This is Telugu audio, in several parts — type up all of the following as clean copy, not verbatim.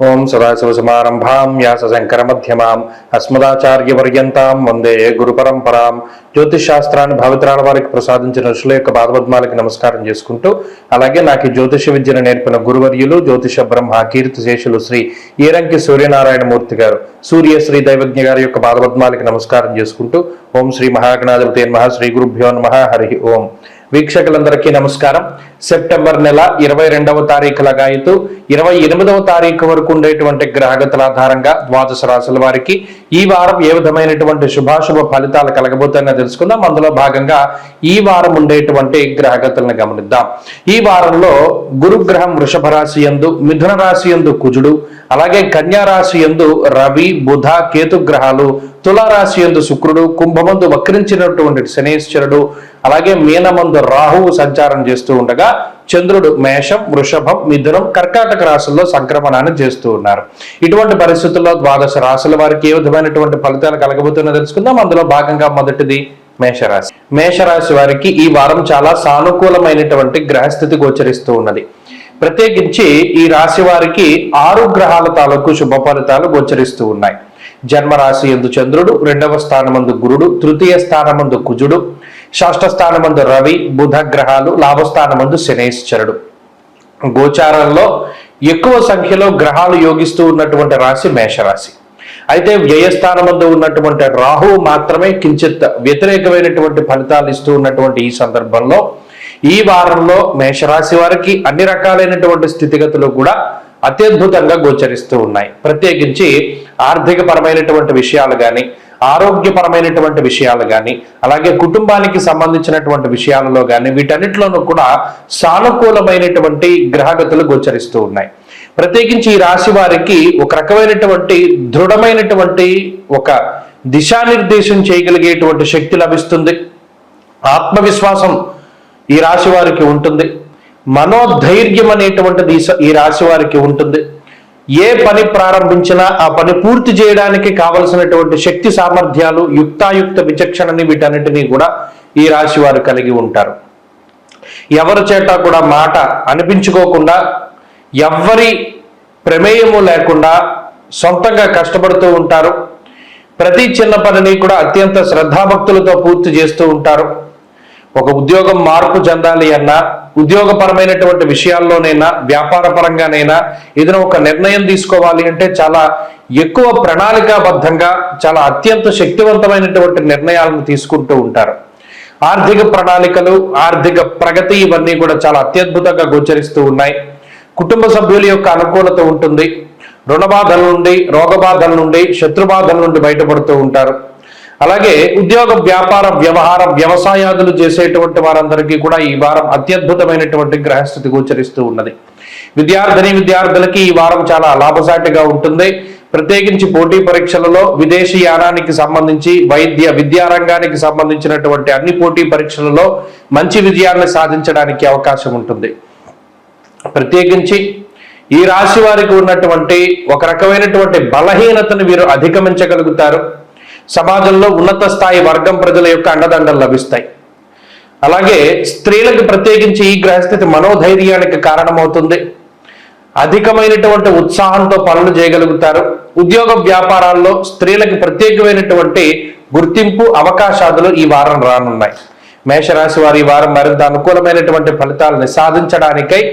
ఓం సదాశివసమారంభాం వ్యాసశంకరమధ్యమాం అస్మదాచార్యపర్యంతాం వందే గురు పరంపరాం. జ్యోతిష్ శాస్త్రాన్ని భావితరాల వారికి ప్రసాదించిన ఋషుల యొక్క పాదపద్మాలకి నమస్కారం చేసుకుంటూ, అలాగే నాకు ఈ జ్యోతిష విద్యను నేర్పిన గురువర్యులు జ్యోతిష బ్రహ్మ కీర్తి శేషులు శ్రీ ఈరంకి సూర్యనారాయణమూర్తి గారు, సూర్యశ్రీ దైవజ్ఞ గారి యొక్క పాదపద్మాలకి నమస్కారం చేసుకుంటూ, ఓం శ్రీ మహాగణాధిపతే నమః, శ్రీ గురుభ్యో నమః, హరి ఓం. వీక్షకులందరికీ నమస్కారం. సెప్టెంబర్ నెల 22వ తారీఖు లగాయతూ 28వ తారీఖు వరకు ఉండేటువంటి గ్రహగతుల ఆధారంగా ద్వాదశ రాశుల వారికి ఈ వారం ఏ విధమైనటువంటి శుభాశుభ ఫలితాలు కలగబోతాయని తెలుసుకుందాం. అందులో భాగంగా ఈ వారం ఉండేటువంటి గ్రహగతులను గమనిద్దాం. ఈ వారంలో గురుగ్రహం వృషభ రాశి యందు, మిథున రాశి యందు కుజుడు, అలాగే కన్యా రాశి యందు రవి, బుధ, కేతు గ్రహాలు, తులారాశి యందు శుక్రుడు, కుంభమందు వక్రించినటువంటి శనేశ్వరుడు, అలాగే మీనమందు రాహువు సంచారం చేస్తూ ఉండగా చంద్రుడు మేషం, వృషభం, మిథునం, కర్కాటక రాశుల్లో సంక్రమణాన్ని చేస్తూ ఉన్నారు. ఇటువంటి పరిస్థితుల్లో ద్వాదశ రాశుల వారికి ఏ విధమైనటువంటి ఫలితాలు కలగబోతున్నా తెలుసుకుందాం. అందులో భాగంగా మొదటిది మేషరాశి. మేషరాశి వారికి ఈ వారం చాలా సానుకూలమైనటువంటి గ్రహస్థితి గోచరిస్తూ ఉన్నది. ప్రత్యేకించి ఈ రాశి వారికి 6 గ్రహాల తాలూకు శుభ ఫలితాలు గోచరిస్తూ ఉన్నాయి. జన్మరాశి యందు చంద్రుడు, 2వ స్థానమందు గురుడు, 3య స్థానమందు కుజుడు, 6వ స్థానమందు రవి, బుధ గ్రహాలు, లాభస్థానమందు శనేశ్వరుడు. గోచారంలో ఎక్కువ సంఖ్యలో గ్రహాలు యోగిస్తూ ఉన్నటువంటి రాశి మేషరాశి. అయితే వ్యయస్థానమందు ఉన్నటువంటి రాహువు మాత్రమే కించిత్ వ్యతిరేకమైనటువంటి ఫలితాలు ఇస్తూ ఉన్నటువంటి ఈ సందర్భంలో ఈ వారంలో మేషరాశి వారికి అన్ని రకాలైనటువంటి స్థితిగతులు కూడా అత్యద్భుతంగా గోచరిస్తూ ఉన్నాయి. ప్రత్యేకించి ఆర్థిక పరమైనటువంటి విషయాలు కానీ, ఆరోగ్యపరమైనటువంటి విషయాలు కానీ, అలాగే కుటుంబానికి సంబంధించినటువంటి విషయాలలో కానీ, వీటన్నిటిలోనూ కూడా సానుకూలమైనటువంటి గ్రహగతులు గోచరిస్తూ ఉన్నాయి. ప్రత్యేకించి ఈ రాశి వారికి ఒక రకమైనటువంటి దృఢమైనటువంటి ఒక దిశానిర్దేశం చేయగలిగేటువంటి శక్తి లభిస్తుంది. ఆత్మవిశ్వాసం ఈ రాశి వారికి ఉంటుంది. మనోధైర్యం అనేటువంటిది ఈ రాశి వారికి ఉంటుంది. ఏ పని ప్రారంభించినా ఆ పని పూర్తి చేయడానికి కావలసినటువంటి శక్తి సామర్థ్యాలు, యుక్తాయుక్త విచక్షణని, వీటన్నిటినీ కూడా ఈ రాశి వారు కలిగి ఉంటారు. ఎవరి చేత కూడా మాట అనిపించుకోకుండా, ఎవ్వరి ప్రమేయము లేకుండా సొంతంగా కష్టపడుతూ ఉంటారు. ప్రతి చిన్న పనిని కూడా అత్యంత శ్రద్ధాభక్తులతో పూర్తి చేస్తూ ఉంటారు. ఒక ఉద్యోగం మార్పు చెందాలి అన్నా, ఉద్యోగపరమైనటువంటి విషయాల్లోనైనా, వ్యాపార పరంగానైనా ఏదైనా ఒక నిర్ణయం తీసుకోవాలి అంటే చాలా ఎక్కువ ప్రణాళికాబద్ధంగా, చాలా అత్యంత శక్తివంతమైనటువంటి నిర్ణయాలను తీసుకుంటూ ఉంటారు. ఆర్థిక ప్రణాళికలు, ఆర్థిక ప్రగతి ఇవన్నీ కూడా చాలా అత్యద్భుతంగా గోచరిస్తూ ఉన్నాయి. కుటుంబ సభ్యుల యొక్క అనుకూలత ఉంటుంది. రుణ బాధల నుండి, రోగ బాధల నుండి, శత్రుబాధల నుండి బయటపడుతూ ఉంటారు. అలాగే ఉద్యోగ, వ్యాపార, వ్యవహార, వ్యవసాయాదులు చేసేటువంటి వారందరికీ కూడా ఈ వారం అత్యద్భుతమైనటువంటి గ్రహస్థితి గోచరిస్తూ ఉన్నది. విద్యార్థులకి ఈ వారం చాలా లాభసాటిగా ఉంటుంది. ప్రత్యేకించి పోటీ పరీక్షలలో, విదేశీ యానానికి సంబంధించి, వైద్య విద్యారంగానికి సంబంధించినటువంటి అన్ని పోటీ పరీక్షలలో మంచి విజయాన్ని సాధించడానికి అవకాశం ఉంటుంది. ప్రత్యేకించి ఈ రాశి వారికి ఉన్నటువంటి ఒక రకమైనటువంటి బలహీనతను వీరు అధిగమించగలుగుతారు. సమాజంలో ఉన్నత స్థాయి వర్గం ప్రజల యొక్క అండదండలు లభిస్తాయి. అలాగే స్త్రీలకు ప్రత్యేకించి ఈ గ్రహస్థితి మనోధైర్యానికి కారణమవుతుంది. అధికమైనటువంటి ఉత్సాహంతో పనులు చేయగలుగుతారు. ఉద్యోగ వ్యాపారాల్లో స్త్రీలకు ప్రత్యేకమైనటువంటి గుర్తింపు, అవకాశాలు ఈ వారం రానున్నాయి. మేషరాశి వారి ఈ వారం మరింత అనుకూలమైనటువంటి ఫలితాలను సాధించడానికై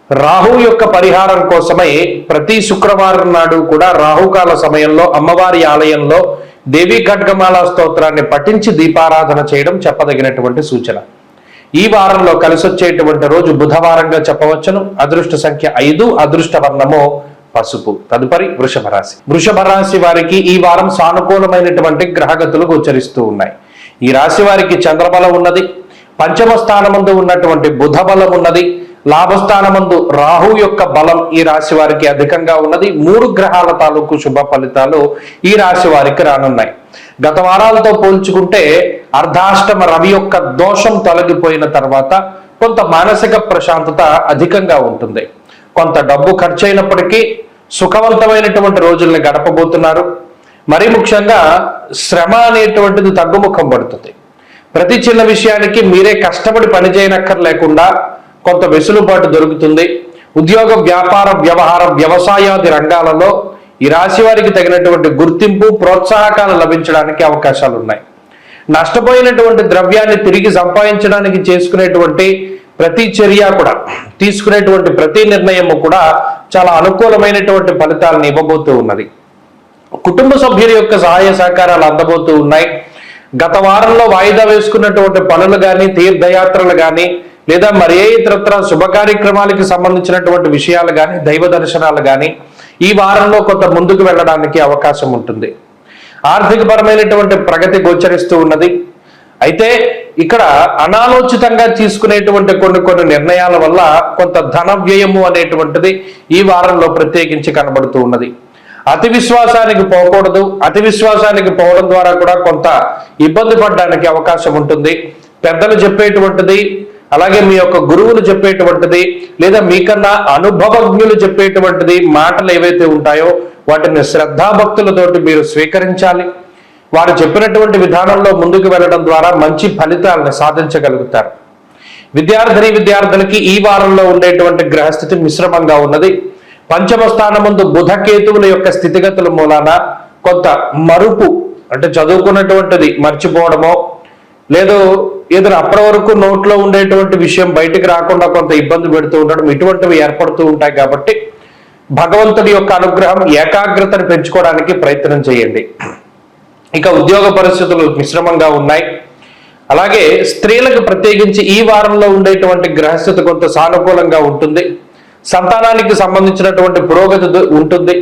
రాహు యొక్క పరిహారం కోసమై ప్రతి శుక్రవారం నాడు కూడా రాహుకాల సమయంలో అమ్మవారి ఆలయంలో దేవీ ఖడ్గమాల స్తోత్రాన్ని పఠించి దీపారాధన చేయడం చెప్పదగినటువంటి సూచన. ఈ వారంలో కలిసొచ్చేటువంటి రోజు బుధవారంగా చెప్పవచ్చును. అదృష్ట సంఖ్య 5, అదృష్ట వర్ణము పసుపు. తదుపరి వృషభ రాశి. వృషభ రాశి వారికి ఈ వారం సానుకూలమైనటువంటి గ్రహగతులు గోచరిస్తూ ఉన్నాయి. ఈ రాశి వారికి చంద్రబలం ఉన్నది. పంచమ స్థానమందు ఉన్నటువంటి బుధ బలం ఉన్నది. లాభస్థానమందు రాహు యొక్క బలం ఈ రాశి వారికి అధికంగా ఉన్నది. 3 గ్రహాల తాలూకు శుభ ఫలితాలు ఈ రాశి వారికి రానున్నాయి. గత వారాలతో పోల్చుకుంటే అర్ధాష్టమ రవి యొక్క దోషం తొలగిపోయిన తర్వాత కొంత మానసిక ప్రశాంతత అధికంగా ఉంటుంది. కొంత డబ్బు ఖర్చు అయినప్పటికీ సుఖవంతమైనటువంటి రోజుల్ని గడపబోతున్నారు. మరీ ముఖ్యంగా శ్రమ అనేటువంటిది తగ్గుముఖం పడుతుంది. ప్రతి చిన్న విషయానికి మీరే కష్టపడి పని చేయనక్కర్లేకుండా కొంత వెసులుబాటు దొరుకుతుంది. ఉద్యోగ, వ్యాపార, వ్యవహార, వ్యవసాయాది రంగాలలో ఈ రాశి వారికి తగినటువంటి గుర్తింపు, ప్రోత్సాహకాలు లభించడానికి అవకాశాలు ఉన్నాయి. నష్టపోయినటువంటి ద్రవ్యాన్ని తిరిగి సంపాదించడానికి చేసుకునేటువంటి ప్రతి చర్య కూడా, తీసుకునేటువంటి ప్రతి నిర్ణయము కూడా చాలా అనుకూలమైనటువంటి ఫలితాలను ఇవ్వబోతూ ఉన్నది. కుటుంబ సభ్యుల యొక్క సహాయ సహకారాలు అందబోతూ ఉన్నాయి. గత వారంలో వాయిదా వేసుకున్నటువంటి పనులు కానీ, తీర్థయాత్రలు కానీ, లేదా మరి ఏ ఇతరత్ర శుభ కార్యక్రమాలకి సంబంధించినటువంటి విషయాలు కానీ, దైవ దర్శనాలు కానీ ఈ వారంలో కొంత ముందుకు వెళ్ళడానికి అవకాశం ఉంటుంది. ఆర్థికపరమైనటువంటి ప్రగతి గోచరిస్తూ ఉన్నది. అయితే ఇక్కడ అనాలోచితంగా తీసుకునేటువంటి కొన్ని నిర్ణయాల వల్ల కొంత ధన వ్యయము అనేటువంటిది ఈ వారంలో ప్రత్యేకించి కనబడుతూ ఉన్నది. అతి విశ్వాసానికి పోకూడదు. అతి విశ్వాసానికి పోవడం ద్వారా కూడా కొంత ఇబ్బంది పడడానికి అవకాశం ఉంటుంది. పెద్దలు చెప్పేటువంటిది, అలాగే మీ యొక్క గురువులు చెప్పేటువంటిది, లేదా మీకన్నా అనుభవజ్ఞులు చెప్పేటువంటిది మాటలు ఏవైతే ఉంటాయో వాటిని శ్రద్ధాభక్తులతోటి మీరు స్వీకరించాలి. వారు చెప్పినటువంటి విధానంలో ముందుకు వెళ్ళడం ద్వారా మంచి ఫలితాలను సాధించగలుగుతారు. విద్యార్థులకి ఈ వారంలో ఉండేటువంటి గ్రహస్థితి మిశ్రమంగా ఉన్నది. పంచమ స్థానమందు బుధ కేతువుల యొక్క స్థితిగతుల మూలాన కొంత మరుపు, అంటే చదువుకున్నటువంటిది మర్చిపోవడమో, లేదు ఏదైనా అప్పటి వరకు నోట్లో ఉండేటువంటి విషయం బయటికి రాకుండా కొంత ఇబ్బంది పెడుతూ ఉండడం, ఇటువంటివి ఏర్పడుతూ ఉంటాయి. కాబట్టి భగవంతుడి యొక్క అనుగ్రహం, ఏకాగ్రతను పెంచుకోవడానికి ప్రయత్నం చేయండి. ఇక ఉద్యోగ పరిస్థితులు మిశ్రమంగా ఉన్నాయి. అలాగే స్త్రీలకు ప్రత్యేకించి ఈ వారంలో ఉండేటువంటి గ్రహస్థితి కొంత సానుకూలంగా ఉంటుంది. సంతానానికి సంబంధించినటువంటి పురోగతి ఉంటుంది.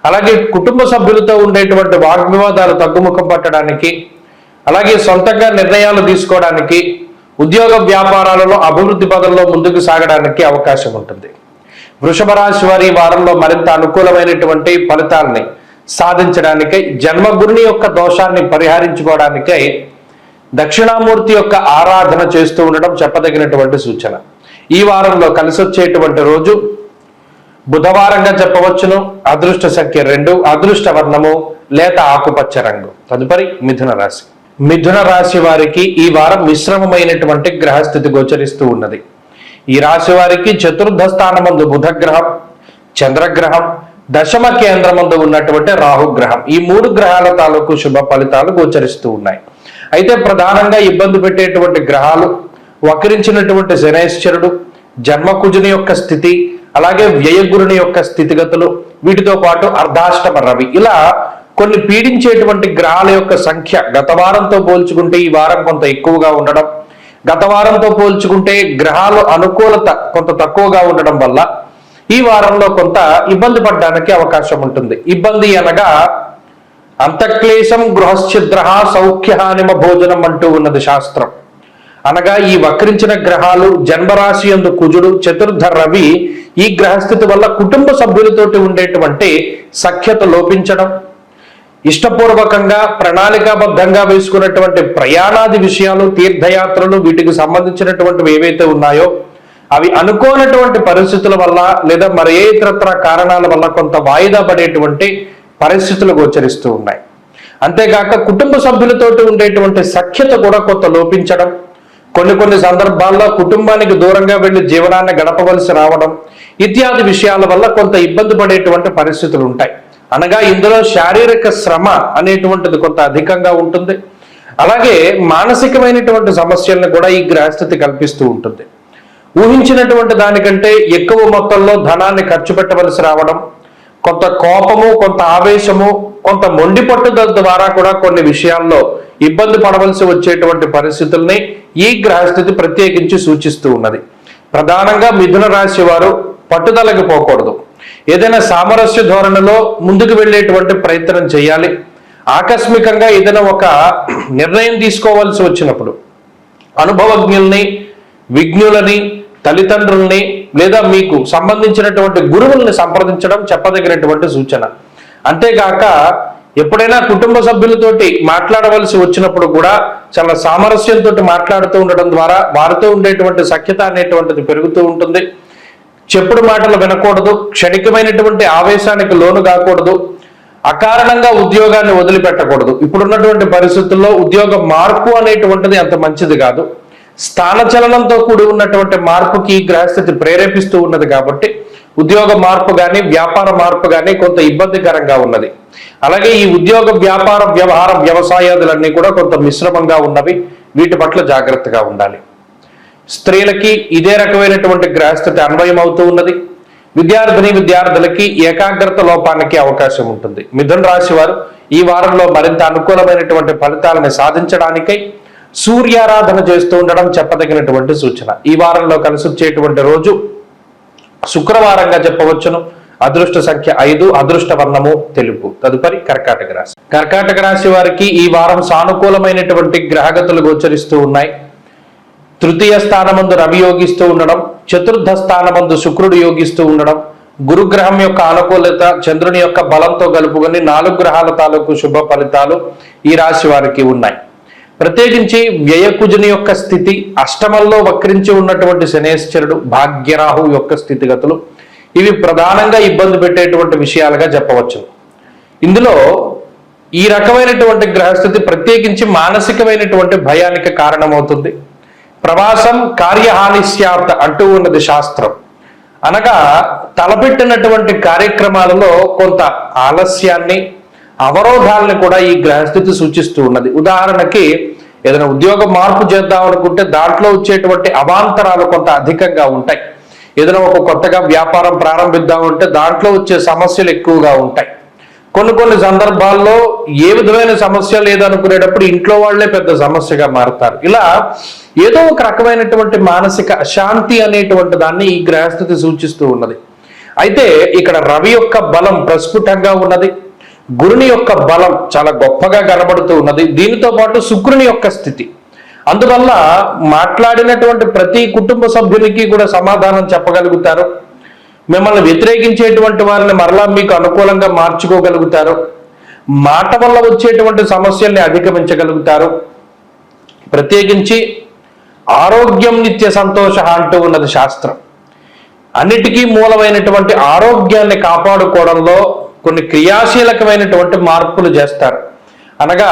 అలాగే కుటుంబ సభ్యులతో ఉండేటువంటి వాగ్వివాదాలు తగ్గుముఖం పట్టడానికి, అలాగే సొంతంగా నిర్ణయాలు తీసుకోవడానికి, ఉద్యోగ వ్యాపారాలలో అభివృద్ధి పదంలో ముందుకు సాగడానికి అవకాశం ఉంటుంది. వృషభ రాశి వారి వారంలో మరింత అనుకూలమైనటువంటి ఫలితాలని సాధించడానికై, జన్మగురుని యొక్క దోషాన్ని పరిహరించుకోవడానికై దక్షిణామూర్తి యొక్క ఆరాధన చేస్తూ ఉండడం చెప్పదగినటువంటి సూచన. ఈ వారంలో కలిసి వచ్చేటువంటి రోజు బుధవారంగా చెప్పవచ్చును. అదృష్ట సంఖ్య 2, అదృష్ట వర్ణము లేత ఆకుపచ్చ రంగు. తదుపరి మిథున రాశి. మిథున రాశి వారికి ఈ వారం మిశ్రమమైనటువంటి గ్రహస్థితి గోచరిస్తూ ఉన్నది. ఈ రాశి వారికి చతుర్థ స్థానమందు బుధగ్రహం, చంద్రగ్రహం, దశమ కేంద్రమందు ఉన్నటువంటి రాహుగ్రహం, ఈ 3 గ్రహాల తాలూకు శుభ ఫలితాలు గోచరిస్తూ ఉన్నాయి. అయితే ప్రధానంగా ఇబ్బంది పెట్టేటువంటి గ్రహాలు వక్రించినటువంటి శనైశ్వరుడు, జన్మకుజుని యొక్క స్థితి, అలాగే వ్యయగురుని యొక్క స్థితిగతులు, వీటితో పాటు అర్ధాష్టమ రవి, ఇలా కొన్ని పీడించేటువంటి గ్రహాల యొక్క సంఖ్య గత వారంతో పోల్చుకుంటే ఈ వారం కొంత ఎక్కువగా ఉండడం, గత వారంతో పోల్చుకుంటే గ్రహాలు అనుకూలత కొంత తక్కువగా ఉండడం వల్ల ఈ వారంలో కొంత ఇబ్బంది పడడానికి అవకాశం ఉంటుంది. ఇబ్బంది అనగా అంతఃక్లేశం గృహశ్చిద్ర సౌఖ్యహానిమ భోజనం అంటూ ఉన్నది శాస్త్రం. అనగా ఈ వక్రించిన గ్రహాలు, జన్మరాశి యందు కుజుడు, చతుర్థ రవి, ఈ గ్రహస్థితి వల్ల కుటుంబ సభ్యులతోటి ఉండేటువంటి సఖ్యత లోపించడం, ఇష్టపూర్వకంగా ప్రణాళికాబద్ధంగా వేసుకున్నటువంటి ప్రయాణాది విషయాలు, తీర్థయాత్రలు, వీటికి సంబంధించినటువంటివి ఏవైతే ఉన్నాయో అవి అనుకోనటువంటి పరిస్థితుల వల్ల లేదా మరి ఏ ఇతరత్ర కారణాల వల్ల కొంత వాయిదా పడేటువంటి పరిస్థితులు గోచరిస్తూ ఉన్నాయి. అంతేకాక కుటుంబ సభ్యులతోటి ఉండేటువంటి సఖ్యత కూడా కొంత లోపించడం, కొన్ని సందర్భాల్లో కుటుంబానికి దూరంగా వెళ్లి జీవనాన్ని గడపవలసి రావడం ఇత్యాది విషయాల వల్ల కొంత ఇబ్బంది పడేటువంటి పరిస్థితులు ఉంటాయి. అనగా ఇందులో శారీరక శ్రమ అనేటువంటిది కొంత అధికంగా ఉంటుంది. అలాగే మానసికమైనటువంటి సమస్యలను కూడా ఈ గ్రహస్థితి కల్పిస్తూ ఉంటుంది. ఊహించినటువంటి దానికంటే ఎక్కువ మొత్తంలో ధనాన్ని ఖర్చు పెట్టవలసి రావడం, కొంత కోపము, కొంత ఆవేశము, కొంత మొండి పట్టుదల ద్వారా కూడా కొన్ని విషయాల్లో ఇబ్బంది పడవలసి వచ్చేటువంటి పరిస్థితుల్ని ఈ గ్రహస్థితి ప్రత్యేకించి సూచిస్తూ ఉన్నది. ప్రధానంగా మిథున రాశి వారు పట్టుదలకి పోకూడదు. ఏదైనా సామరస్య ధోరణిలో ముందుకు వెళ్ళేటువంటి ప్రయత్నం చేయాలి. ఆకస్మికంగా ఏదైనా ఒక నిర్ణయం తీసుకోవాల్సి వచ్చినప్పుడు అనుభవజ్ఞుల్ని, విజ్ఞులని, తల్లిదండ్రుల్ని లేదా మీకు సంబంధించినటువంటి గురువుల్ని సంప్రదించడం చెప్పదగినటువంటి సూచన. అంతేగాక ఎప్పుడైనా కుటుంబ సభ్యులతోటి మాట్లాడవలసి వచ్చినప్పుడు కూడా చాలా సామరస్యంతో మాట్లాడుతూ ఉండడం ద్వారా వారితో ఉండేటువంటి సఖ్యత అనేటువంటిది పెరుగుతూ ఉంటుంది. చెప్పుడు మాటలు వినకూడదు, క్షణికమైనటువంటి ఆవేశానికి లోను కాకూడదు, అకారణంగా ఉద్యోగాన్ని వదిలిపెట్టకూడదు. ఇప్పుడున్నటువంటి పరిస్థితుల్లో ఉద్యోగ మార్పు అనేటువంటిది అంత మంచిది కాదు. స్థానచలనంతో కూడి ఉన్నటువంటి మార్పుకి ఈ గ్రహస్థితి ప్రేరేపిస్తూ ఉన్నది కాబట్టి ఉద్యోగ మార్పు కానీ వ్యాపార మార్పు కానీ కొంత ఇబ్బందికరంగా ఉన్నది. అలాగే ఈ ఉద్యోగ వ్యాపార వ్యవహార వ్యవసాయాదులన్నీ కూడా కొంత మిశ్రమంగా ఉన్నవి. వీటి పట్ల జాగ్రత్తగా ఉండాలి. స్త్రీలకి ఇదే రకమైనటువంటి గ్రహస్థితి అన్వయం అవుతూ ఉన్నది. విద్యార్థులకి ఏకాగ్రత లోపానికి అవకాశం ఉంటుంది. మిథున రాశి వారు ఈ వారంలో మరింత అనుకూలమైనటువంటి ఫలితాలను సాధించడానికై సూర్యారాధన చేస్తూ ఉండడం చెప్పదగినటువంటి సూచన. ఈ వారంలో కలిసి వచ్చేటువంటి రోజు శుక్రవారంగా చెప్పవచ్చును. అదృష్ట సంఖ్య 5, అదృష్ట వర్ణము తెలుపు. తదుపరి కర్కాటక రాశి. కర్కాటక రాశి వారికి ఈ వారం సానుకూలమైనటువంటి గ్రహగతులు గోచరిస్తూ ఉన్నాయి. తృతీయ స్థానమందు రవి యోగిస్తూ ఉండడం, చతుర్థ స్థానమందు శుక్రుడు యోగిస్తూ ఉండడం, గురుగ్రహం యొక్క అనుకూలత చంద్రుని యొక్క బలంతో కలుపుకొని 4 గ్రహాల తాలూకు శుభ ఫలితాలు ఈ రాశి వారికి ఉన్నాయి. ప్రత్యేకించి వ్యయకుజుని యొక్క స్థితి, అష్టమంలో వక్రించి ఉన్నటువంటి శనేశ్వరుడు, భాగ్యరాహు యొక్క స్థితిగతులు ఇవి ప్రధానంగా ఇబ్బంది పెట్టేటువంటి విషయాలుగా చెప్పవచ్చు. ఇందులో ఈ రకమైనటువంటి గ్రహస్థితి ప్రత్యేకించి మానసికమైనటువంటి భయానికి కారణమవుతుంది. ప్రవాసం కార్యహాని స్యాత్ అంటూ ఉన్నది శాస్త్రం. అనగా తలపెట్టినటువంటి కార్యక్రమాలలో కొంత ఆలస్యాన్ని, అవరోధాలని కూడా ఈ గ్రహస్థితి సూచిస్తూ ఉన్నది. ఉదాహరణకి ఏదైనా ఉద్యోగ మార్పు చేద్దాం అనుకుంటే దాంట్లో వచ్చేటువంటి అవాంతరాలు కొంత అధికంగా ఉంటాయి. ఏదైనా ఒక కొత్తగా వ్యాపారం ప్రారంభిద్దామంటే దాంట్లో వచ్చే సమస్యలు ఎక్కువగా ఉంటాయి. కొన్ని సందర్భాల్లో ఏ విధమైన సమస్య లేదనుకునేటప్పుడు ఇంట్లో వాళ్లే పెద్ద సమస్యగా మారుతారు. ఇలా ఏదో ఒక రకమైనటువంటి మానసిక అశాంతి అనేటువంటి దాన్ని ఈ గ్రహస్థితి సూచిస్తూ ఉన్నది. అయితే ఇక్కడ రవి యొక్క బలం ప్రస్ఫుటంగా ఉన్నది, గురుని యొక్క బలం చాలా గొప్పగా కనబడుతూ ఉన్నది. దీనితో పాటు శుక్రుని యొక్క స్థితి. అందువల్ల మాట్లాడినటువంటి ప్రతి కుటుంబ సభ్యునికి కూడా సమాధానం చెప్పగలుగుతారు. మిమ్మల్ని వ్యతిరేకించేటువంటి వారిని మరలా మీకు అనుకూలంగా మార్చుకోగలుగుతారు. మాట వల్ల వచ్చేటువంటి సమస్యల్ని అధిగమించగలుగుతారు. ప్రత్యేకించి ఆరోగ్యం నిత్య సంతోష అంటూ ఉన్నది శాస్త్రం. అన్నిటికీ మూలమైనటువంటి ఆరోగ్యాన్ని కాపాడుకోవడంలో కొన్ని క్రియాశీలకమైనటువంటి మార్పులు చేస్తారు. అనగా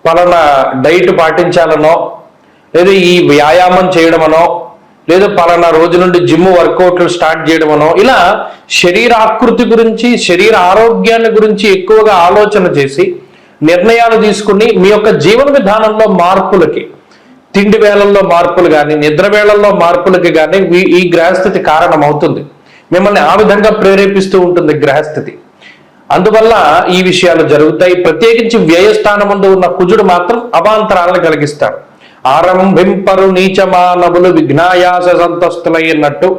పలానా డైట్ పాటించాలనో, లేదా ఈ వ్యాయామం చేయడమనో, లేదా పలానా రోజు నుండి జిమ్ వర్కౌట్లు స్టార్ట్ చేయడమనో, ఇలా శరీరాకృతి గురించి, శరీర ఆరోగ్యాన్ని గురించి ఎక్కువగా ఆలోచన చేసి నిర్ణయాలు తీసుకుని మీ యొక్క జీవన విధానంలో మార్పులకి, తిండి వేళల్లో మార్పులు కానీ, నిద్ర వేళల్లో మార్పులకి కానీ ఈ గ్రహస్థితి కారణమవుతుంది. మిమ్మల్ని ఆ విధంగా ప్రేరేపిస్తూ ఉంటుంది గ్రహస్థితి. అందువల్ల ఈ విషయాలు జరుగుతాయి. ప్రత్యేకించి వ్యయస్థానముందు ఉన్న కుజుడు మాత్రం అవాంతరాలను కలిగిస్తాడు. ఆరంభింపరు నీచమానవులు విఘ్నాయాస సంతస్తులయ్యన్నట్టు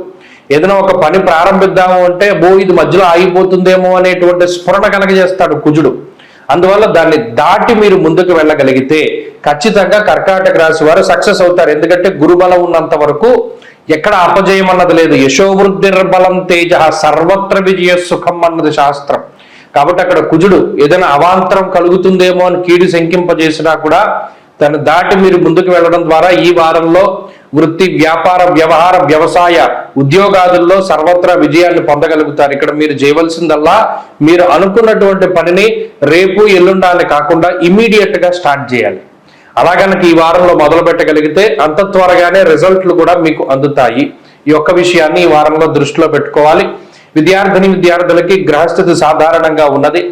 ఏదైనా ఒక పని ప్రారంభిద్దాము అంటే ఇది మధ్యలో ఆగిపోతుందేమో అనేటువంటి స్ఫురణ కలగజేస్తాడు కుజుడు. అందువల్ల దాన్ని దాటి మీరు ముందుకు వెళ్ళగలిగితే ఖచ్చితంగా కర్కాటక రాశి వారు సక్సెస్ అవుతారు. ఎందుకంటే గురుబలం ఉన్నంత వరకు ఎక్కడ అపజయం అన్నది లేదు. యశోవృద్ధిర్బలం తేజ సర్వత్ర విజయ సుఖం అన్నది శాస్త్రం. కాబట్టి అక్కడ కుజుడు ఏదైనా అవాంతరం కలుగుతుందేమో అని కీడు శంకింపజేసినా కూడా దాన్ని దాటి మీరు ముందుకు వెళ్ళడం ద్వారా ఈ వారంలో వృత్తి, వ్యాపార, వ్యవహార, వ్యవసాయ, ఉద్యోగాదుల్లో సర్వత్రా విజయాన్ని పొందగలుగుతారు. ఇక్కడ మీరు చేయవలసిందల్లా మీరు అనుకున్నటువంటి పనిని రేపు ఎల్లుండాలని కాకుండా ఇమీడియట్ గా స్టార్ట్ చేయాలి. అలాగనక ఈ వారంలో మొదలు పెట్టగలిగితే అంత త్వరగానే రిజల్ట్లు కూడా మీకు అందుతాయి. ఈ ఒక్క విషయాన్ని ఈ వారంలో దృష్టిలో పెట్టుకోవాలి. విద్యార్థులకి గ్రహస్థితి సాధారణంగా ఉన్నది.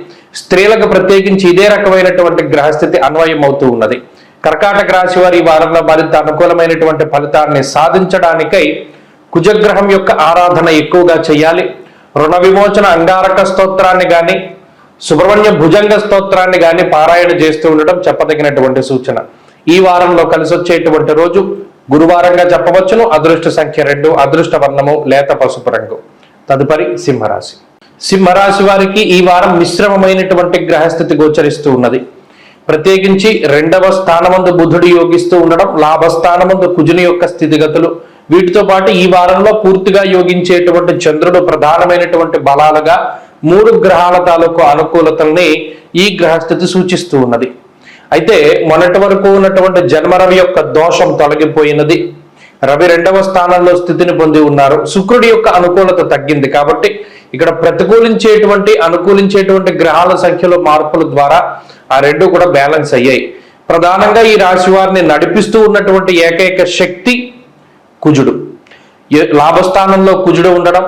స్త్రీలకు ప్రత్యేకించి ఇదే రకమైనటువంటి గ్రహస్థితి అన్వయం అవుతూ ఉన్నది. కర్కాటక రాశి వారి ఈ వారంలో మరింత అనుకూలమైనటువంటి ఫలితాన్ని సాధించడానికై కుజగ్రహం యొక్క ఆరాధన ఎక్కువగా చేయాలి. రుణ విమోచన అంగారక స్తోత్రాన్ని గాని, సుబ్రహ్మణ్య భుజంగ స్తోత్రాన్ని గాని పారాయణ చేస్తూ ఉండడం చెప్పదగినటువంటి సూచన. ఈ వారంలో కలిసి వచ్చేటువంటి రోజు గురువారంగా చెప్పవచ్చును. అదృష్ట సంఖ్య 2, అదృష్ట వర్ణము లేత పసుపు రంగు. తదుపరి సింహరాశి. సింహరాశి వారికి ఈ వారం మిశ్రమమైనటువంటి గ్రహస్థితి గోచరిస్తూ ఉన్నది. ప్రత్యేకించి 2వ స్థానమందు బుధుడు యోగిస్తూ ఉండడం, లాభస్థానమందు కుజుని యొక్క స్థితిగతులు, వీటితో పాటు ఈ వారంలో పూర్తిగా యోగించేటువంటి చంద్రుడు ప్రధానమైనటువంటి బలాలుగా 3 గ్రహాల తాలూకు అనుకూలతల్ని ఈ గ్రహస్థితి సూచిస్తూ ఉన్నది. అయితే మొన్నటి వరకు ఉన్నటువంటి జన్మరవి యొక్క దోషం తొలగిపోయినది. రవి 2వ స్థానంలో స్థితిని పొంది ఉన్నారు. శుక్రుడి యొక్క అనుకూలత తగ్గింది. కాబట్టి ఇక్కడ అనుకూలించేటువంటి గ్రహాల సంఖ్యలో మార్పుల ద్వారా ఆ రెండు కూడా బ్యాలెన్స్ అయ్యాయి. ప్రధానంగా ఈ రాశి వారిని నడిపిస్తూ ఉన్నటువంటి ఏకైక శక్తి కుజుడు. లాభస్థానంలో కుజుడు ఉండడం,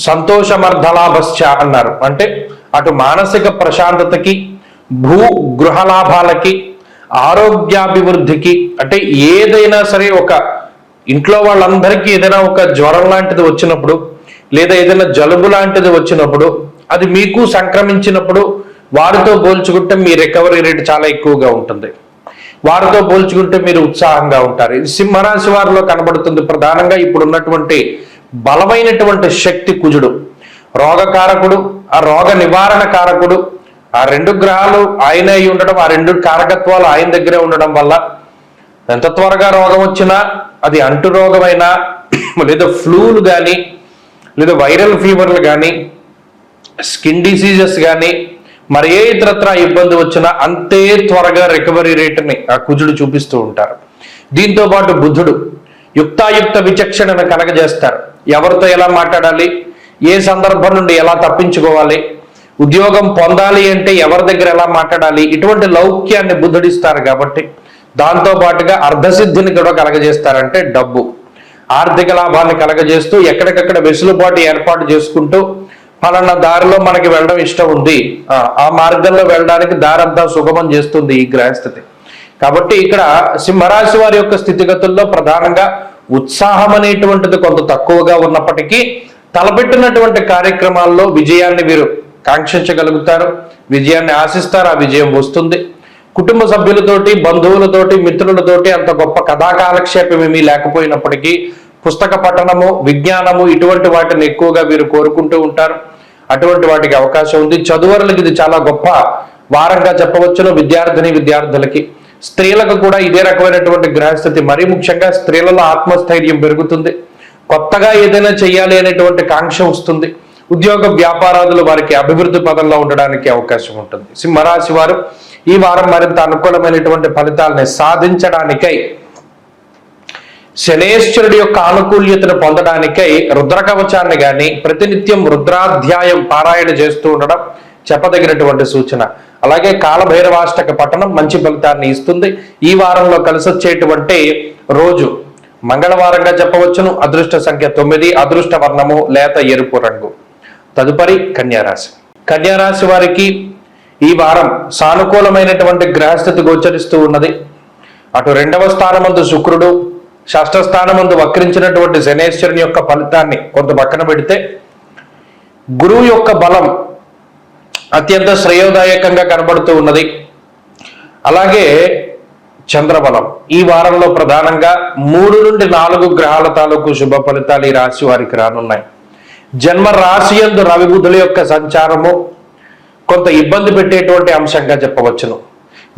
సంతోషమర్ధలాభశ్చ అన్నారు. అంటే అటు మానసిక ప్రశాంతతకి, గృహ లాభాలకి, ఆరోగ్యాభివృద్ధికి, అంటే ఏదైనా సరే ఒక ఇంట్లో వాళ్ళందరికీ ఏదైనా ఒక జ్వరం లాంటిది వచ్చినప్పుడు లేదా ఏదైనా జలుబు లాంటిది వచ్చినప్పుడు అది మీకు సంక్రమించినప్పుడు వారితో పోల్చుకుంటే మీ రికవరీ రేట్ చాలా ఎక్కువగా ఉంటుంది. వారితో పోల్చుకుంటే మీరు ఉత్సాహంగా ఉంటారు. ఇది సింహరాశి వారిలో కనబడుతుంది. ప్రధానంగా ఇప్పుడు ఉన్నటువంటి బలమైనటువంటి శక్తి కుజుడు, రోగకారకుడు, ఆ రోగ నివారణ కారకుడు. ఆ రెండు గ్రహాలు ఆయన అయి ఉండడం, ఆ రెండు కారకత్వాలు ఆయన దగ్గరే ఉండడం వల్ల ఎంత త్వరగా రోగం వచ్చినా అది అంటు రోగమైనా లేదా ఫ్లూలు కానీ లేదా వైరల్ ఫీవర్లు కానీ స్కిన్ డిసీజెస్ కానీ మరి ఏ ఇతరత్ర ఇబ్బంది వచ్చినా అంతే త్వరగా రికవరీ రేటుని ఆ కుజుడు చూపిస్తూ ఉంటారు. దీంతో పాటు బుధుడు యుక్తాయుక్త విచక్షణను కలగజేస్తారు. ఎవరితో ఎలా మాట్లాడాలి, ఏ సందర్భం నుండి ఎలా తప్పించుకోవాలి, ఉద్యోగం పొందాలి అంటే ఎవరి దగ్గర ఎలా మాట్లాడాలి, ఇటువంటి లౌక్యాన్ని బుద్ధుడిస్తారు. కాబట్టి దాంతో పాటుగా అర్ధసిద్ధిని కూడా కలగజేస్తారంటే డబ్బు, ఆర్థిక లాభాన్ని కలగజేస్తూ ఎక్కడికక్కడ వెసులుబాటు ఏర్పాటు చేసుకుంటూ ఫలానా దారిలో మనకి వెళ్ళడం ఇష్టం ఉంది, ఆ మార్గంలో వెళ్ళడానికి దారంతా సుగమం చేస్తుంది ఈ గ్రహస్థితి. కాబట్టి ఇక్కడ సింహరాశి వారి యొక్క స్థితిగతుల్లో ప్రధానంగా ఉత్సాహం అనేటువంటిది కొంత తక్కువగా ఉన్నప్పటికీ తలపెట్టినటువంటి కార్యక్రమాల్లో విజయాన్ని వీరు కాంక్షించగలుగుతారు, విజయాన్ని ఆశిస్తారు, ఆ విజయం వస్తుంది. కుటుంబ సభ్యులతోటి, బంధువులతోటి, మిత్రులతోటి అంత గొప్ప కథాకాలక్షేపం ఏమీ లేకపోయినప్పటికీ పుస్తక పఠనము, విజ్ఞానము ఇటువంటి వాటిని ఎక్కువగా వీరు కోరుకుంటూ ఉంటారు. అటువంటి వాటికి అవకాశం ఉంది. చదువురులకి ఇది చాలా గొప్ప వారంగా చెప్పవచ్చును. విద్యార్థులకి, స్త్రీలకు కూడా ఇదే రకమైనటువంటి గ్రహస్థితి. మరీ ముఖ్యంగా స్త్రీలలో ఆత్మస్థైర్యం పెరుగుతుంది, కొత్తగా ఏదైనా చేయాలి అనేటువంటి కాంక్ష వస్తుంది. ఉద్యోగ వ్యాపారాదులు వారికి అభివృద్ధి పదంలో ఉండడానికి అవకాశం ఉంటుంది. సింహరాశి వారు ఈ వారం మరింత అనుకూలమైనటువంటి ఫలితాలని సాధించడానికై, శనేశ్వరుడి యొక్క ఆనుకూల్యతను పొందడానికై రుద్రకవచాన్ని కానీ ప్రతినిత్యం రుద్రాధ్యాయం పారాయణ చేస్తూ ఉండడం చెప్పదగినటువంటి సూచన. అలాగే కాలభైరవాష్టక పఠనం మంచి ఫలితాన్ని ఇస్తుంది. ఈ వారంలో కలిసొచ్చేటువంటి రోజు మంగళవారంగా చెప్పవచ్చును. అదృష్ట సంఖ్య 9, అదృష్ట వర్ణము లేత ఎరుపు రంగు. తదుపరి కన్యారాశి. కన్యారాశి వారికి ఈ వారం సానుకూలమైనటువంటి గ్రహస్థితి గోచరిస్తూ ఉన్నది. అటు 2వ స్థానమందు శుక్రుడు, 6వ స్థానమందు వక్రించినటువంటి శనేశ్వరుని యొక్క ఫలితాన్ని కొంత పక్కన పెడితే గురువు యొక్క బలం అత్యంత శ్రేయోదాయకంగా కనబడుతూ ఉన్నది. అలాగే చంద్రబలం ఈ వారంలో ప్రధానంగా 3 నుండి 4 గ్రహాల తాలూకు శుభ ఫలితాలు ఈ రాశి వారికి రానున్నాయి. జన్మ రాశి యందు రవి బుధుల యొక్క సంచారము కొంత ఇబ్బంది పెట్టేటువంటి అంశంగా చెప్పవచ్చును.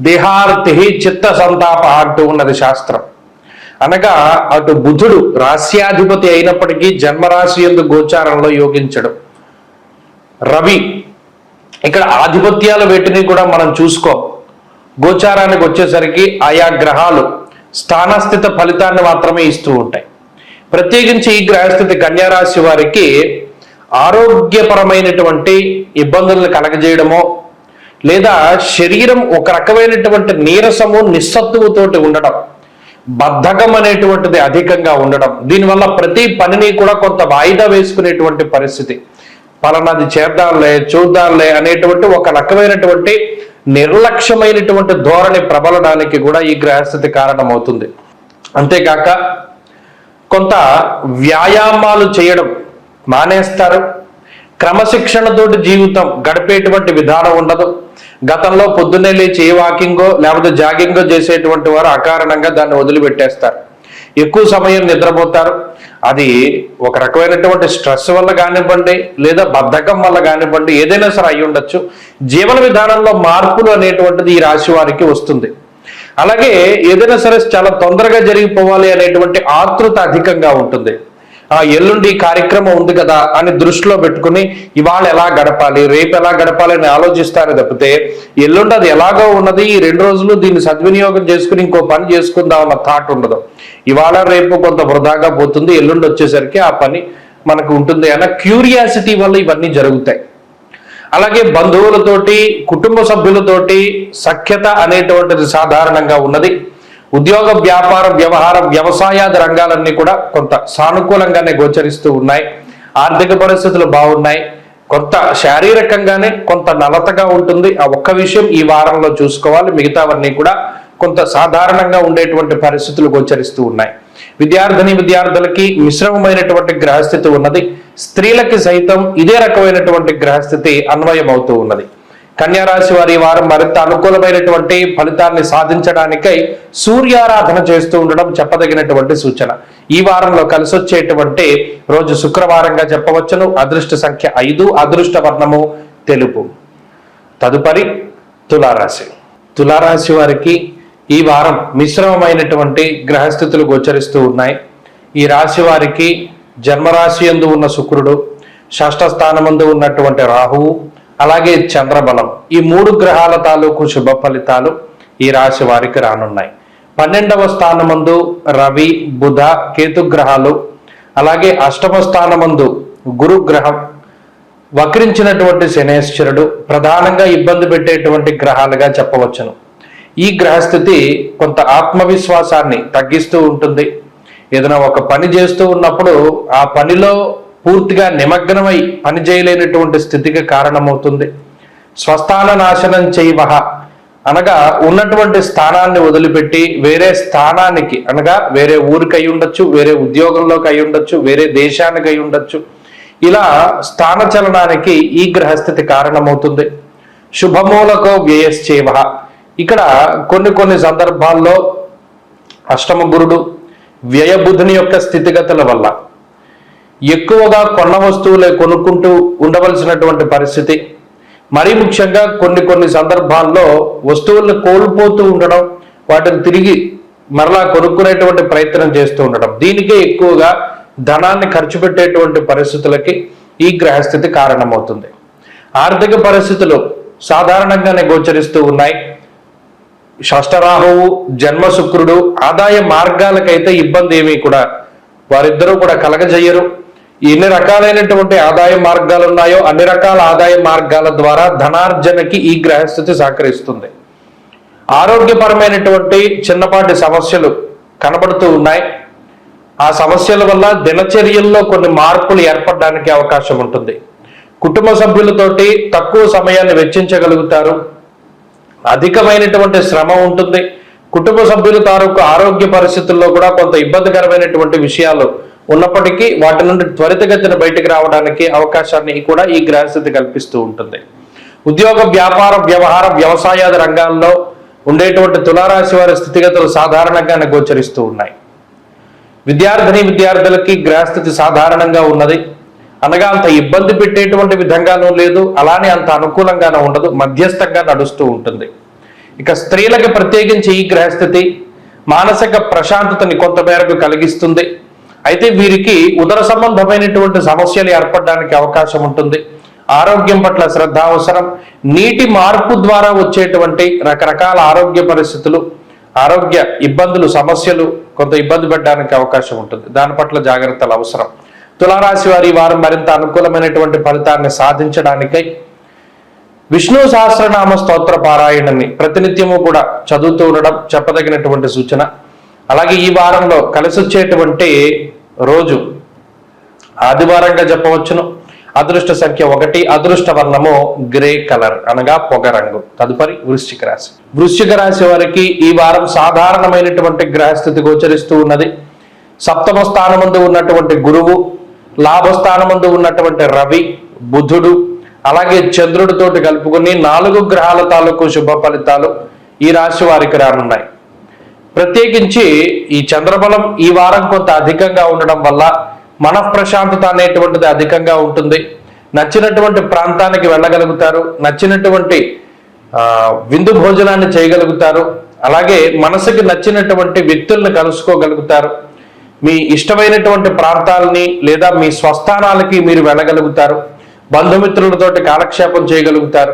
దేహార్తి చిత్త సంతాప అంటూ ఉన్నది శాస్త్రం. అనగా అటు బుధుడు రాశ్యాధిపతి అయినప్పటికీ జన్మరాశి యందు గోచారంలో యోగించడు. రవి ఇక్కడ ఆధిపత్యాల వేటిని కూడా మనం చూసుకో. గోచారానికి వచ్చేసరికి ఆయా గ్రహాలు స్థానస్థిత ఫలితాన్ని మాత్రమే ఇస్తూ ఉంటాయి. ప్రత్యేకించి ఈ గ్రహస్థితి కన్యారాశి వారికి ఆరోగ్యపరమైనటువంటి ఇబ్బందులను కలగజేయడమో లేదా శరీరం ఒక రకమైనటువంటి నీరసము, నిస్సత్తువుతోటి ఉండడం, బద్ధకం అనేటువంటిది అధికంగా ఉండడం, దీనివల్ల ప్రతి పనిని కూడా కొంత వాయిదా వేసుకునేటువంటి పరిస్థితి, పలానాది చేద్దాంలే చూద్దాంలే అనేటువంటి ఒక రకమైనటువంటి నిర్లక్ష్యమైనటువంటి ధోరణి ప్రబలడానికి కూడా ఈ గ్రహస్థితి కారణమవుతుంది. అంతేకాక కొంత వ్యాయామాలు చేయడం మానేస్తారు. క్రమశిక్షణతోటి జీవితం గడిపేటువంటి విధానం ఉండదు. గతంలో పొద్దున్నే లేచి ఏ వాకింగో లేకపోతే జాగింగో చేసేటువంటి వారు అకారణంగా దాన్ని వదిలిపెట్టేస్తారు. ఎక్కువ సమయం నిద్రపోతారు. అది ఒక రకమైనటువంటి స్ట్రెస్ వల్ల కానివ్వండి లేదా బద్ధకం వల్ల కానివ్వండి, ఏదైనా సరే అయి ఉండొచ్చు. జీవన విధానంలో మార్పులు అనేటువంటిది ఈ రాశి వారికి వస్తుంది. అలాగే ఏదైనా సరే చాలా తొందరగా జరిగిపోవాలి అనేటువంటి ఆతృత అధికంగా ఉంటుంది. ఎల్లుండి కార్యక్రమం ఉంది కదా అని దృష్టిలో పెట్టుకుని ఇవాళ ఎలా గడపాలి, రేపు ఎలా గడపాలి అని ఆలోచిస్తారు తప్పితే ఎల్లుండి అది ఎలాగో ఉన్నది, ఈ 2 రోజులు దీన్ని సద్వినియోగం చేసుకుని ఇంకో పని చేసుకుందాం అన్న థాట్ ఉండదు. ఇవాళ రేపు కొంత వృధాగా పోతుంది, ఎల్లుండి వచ్చేసరికి ఆ పని మనకు ఉంటుంది అన్న క్యూరియాసిటీ వల్ల ఇవన్నీ జరుగుతాయి. అలాగే బంధువులతోటి, కుటుంబ సభ్యులతోటి సఖ్యత అనేటువంటిది సాధారణంగా ఉన్నది. ఉద్యోగ, వ్యాపార, వ్యవహార, వ్యవసాయాది రంగాలన్నీ కూడా కొంత సానుకూలంగానే గోచరిస్తూ ఉన్నాయి. ఆర్థిక పరిస్థితులు బాగున్నాయి. కొంత శారీరకంగానే కొంత నలతగా ఉంటుంది. ఆ ఒక్క విషయం ఈ వారంలో చూసుకోవాలి. మిగతావన్నీ కూడా కొంత సాధారణంగా ఉండేటువంటి పరిస్థితులు గోచరిస్తూ ఉన్నాయి. విద్యార్థులకి మిశ్రమమైనటువంటి గ్రహస్థితి ఉన్నది. స్త్రీలకి సైతం ఇదే రకమైనటువంటి గ్రహస్థితి అన్వయం అవుతూ ఉన్నది. కన్యా రాశి వారి వారం మరింత అనుకూలమైనటువంటి ఫలితాన్ని సాధించడానికై సూర్యారాధన చేస్తూ ఉండడం చెప్పదగినటువంటి సూచన. ఈ వారంలో కలిసి వచ్చేటువంటి రోజు శుక్రవారంగా చెప్పవచ్చును. అదృష్ట సంఖ్య 5, అదృష్ట వర్ణము తెలుపు. తదుపరి తులారాశి. తులారాశి వారికి ఈ వారం మిశ్రమమైనటువంటి గ్రహస్థితులు గోచరిస్తూ ఉన్నాయి. ఈ రాశి వారికి జన్మరాశి యందు ఉన్న శుక్రుడు, షష్ఠ స్థానమందు ఉన్నటువంటి రాహువు, అలాగే చంద్రబలం, ఈ 3 గ్రహాల తాలూకు శుభ ఫలితాలు ఈ రాశి వారికి రానున్నాయి. 12వ స్థానమందు రవి, బుధ, కేతు గ్రహాలు, అలాగే 8వ స్థానమందు గురు గ్రహం, వక్రించినటువంటి శనేశ్వరుడు ప్రధానంగా ఇబ్బంది పెట్టేటువంటి గ్రహాలుగా చెప్పవచ్చును. ఈ గ్రహస్థితి కొంత ఆత్మవిశ్వాసాన్ని తగ్గిస్తూ ఉంటుంది. ఏదైనా ఒక పని చేస్తూ ఉన్నప్పుడు ఆ పనిలో పూర్తిగా నిమగ్నమై పని చేయలేనటువంటి స్థితికి కారణమవుతుంది. స్వస్థాన నాశనం చేయవహ అనగా ఉన్నటువంటి స్థానాన్ని వదిలిపెట్టి వేరే స్థానానికి, అనగా వేరే ఊరికి అయి ఉండొచ్చు, వేరే ఉద్యోగంలోకి అయి ఉండొచ్చు, వేరే దేశానికి అయి ఉండొచ్చు. ఇలా స్థాన చలనానికి ఈ గ్రహస్థితి కారణమవుతుంది. శుభమూలకో వ్యయశ్చేవ. ఇక్కడ కొన్ని సందర్భాల్లో అష్టమ గురుడు వ్యయబుధుని యొక్క స్థితిగతుల వల్ల ఎక్కువగా కొన్న వస్తువులే కొనుక్కుంటూ ఉండవలసినటువంటి పరిస్థితి. మరీ ముఖ్యంగా కొన్ని సందర్భాల్లో వస్తువులను కోల్పోతూ ఉండడం, వాటిని తిరిగి మరలా కొనుక్కునేటువంటి ప్రయత్నం చేస్తూ ఉండడం, దీనికే ఎక్కువగా ధనాన్ని ఖర్చు పెట్టేటువంటి పరిస్థితులకి ఈ గ్రహస్థితి కారణమవుతుంది. ఆర్థిక పరిస్థితులు సాధారణంగానే గోచరిస్తూ ఉన్నాయి. షష్ఠరాహువు, జన్మ శుక్రుడు ఆదాయ మార్గాలకైతే ఇబ్బంది ఏమీ కూడా వారిద్దరూ కూడా కలగజేయరు. ఎన్ని రకాలైనటువంటి ఆదాయ మార్గాలు ఉన్నాయో అన్ని రకాల ఆదాయ మార్గాల ద్వారా ధనార్జనకి ఈ గ్రహస్థితి సహకరిస్తుంది. ఆరోగ్యపరమైనటువంటి చిన్నపాటి సమస్యలు కనబడుతూ ఉన్నాయి. ఆ సమస్యల వల్ల దినచర్యల్లో కొన్ని మార్పులు ఏర్పడడానికి అవకాశం ఉంటుంది. కుటుంబ సభ్యులతోటి తక్కువ సమయాన్ని వెచ్చించగలుగుతారు. అధికమైనటువంటి శ్రమ ఉంటుంది. కుటుంబ సభ్యుల తాలూకు ఆరోగ్య పరిస్థితుల్లో కూడా కొంత ఇబ్బందికరమైనటువంటి విషయాలు ఉన్నప్పటికీ వాటి నుండి త్వరితగతిన బయటికి రావడానికి అవకాశాన్ని కూడా ఈ గ్రహస్థితి కల్పిస్తూ ఉంటుంది. ఉద్యోగ, వ్యాపార, వ్యవహార, వ్యవసాయాది రంగాల్లో ఉండేటువంటి తులారాశి వారి స్థితిగతులు సాధారణంగానే గోచరిస్తూ ఉన్నాయి. విద్యార్థులకి గ్రహస్థితి సాధారణంగా ఉన్నది. అనగా అంత ఇబ్బంది పెట్టేటువంటి విధంగానూ లేదు, అలానే అంత అనుకూలంగానూ ఉండదు, మధ్యస్థంగా నడుస్తూ ఉంటుంది. ఇక స్త్రీలకు ప్రత్యేకించి ఈ గ్రహస్థితి మానసిక ప్రశాంతతని కొంతమేరకు కలిగిస్తుంది. అయితే వీరికి ఉదర సంబంధమైనటువంటి సమస్యలు ఏర్పడడానికి అవకాశం ఉంటుంది. ఆరోగ్యం పట్ల శ్రద్ధ అవసరం. నీటి మార్పు ద్వారా వచ్చేటువంటి రకరకాల ఆరోగ్య పరిస్థితులు, ఆరోగ్య ఇబ్బందులు, సమస్యలు కొంత ఇబ్బంది పెట్టడానికి అవకాశం ఉంటుంది. దాని పట్ల జాగ్రత్తలు అవసరం. తులారాశి వారి వారం మరింత అనుకూలమైనటువంటి ఫలితాన్ని సాధించడానికై విష్ణు సహస్రనామ స్తోత్ర పారాయణని ప్రతినిత్యము కూడా చదువుతూ ఉండడం చెప్పదగినటువంటి సూచన. అలాగే ఈ వారంలో కలిసి వచ్చేటువంటి రోజు ఆదివారంగా చెప్పవచ్చును. అదృష్ట సంఖ్య 1, అదృష్ట వర్ణము గ్రే కలర్ అనగా పొగరంగు. తదుపరి వృశ్చిక రాశి. వృశ్చిక రాశి వారికి ఈ వారం సాధారణమైనటువంటి గ్రహస్థితి గోచరిస్తూ ఉన్నది. సప్తమ స్థానమందు ఉన్నటువంటి గురువు, లాభస్థానమందు ఉన్నటువంటి రవి, బుధుడు, అలాగే చంద్రుడితోటి కలుపుకుని 4 గ్రహాల తాలూకు శుభ ఫలితాలు ఈ రాశి వారికి రానున్నాయి. ప్రత్యేకించి ఈ చంద్రబలం ఈ వారం కొంత అధికంగా ఉండడం వల్ల మనఃప్రశాంతత అనేటువంటిది అధికంగా ఉంటుంది. నచ్చినటువంటి ప్రాంతానికి వెళ్ళగలుగుతారు, నచ్చినటువంటి విందు భోజనాన్ని చేయగలుగుతారు, అలాగే మనసుకి నచ్చినటువంటి వ్యక్తులను కలుసుకోగలుగుతారు. మీ ఇష్టమైనటువంటి ప్రాంతాలని లేదా మీ స్వస్థానాలకి మీరు వెళ్ళగలుగుతారు. బంధుమిత్రులతోటి కాలక్షేపం చేయగలుగుతారు.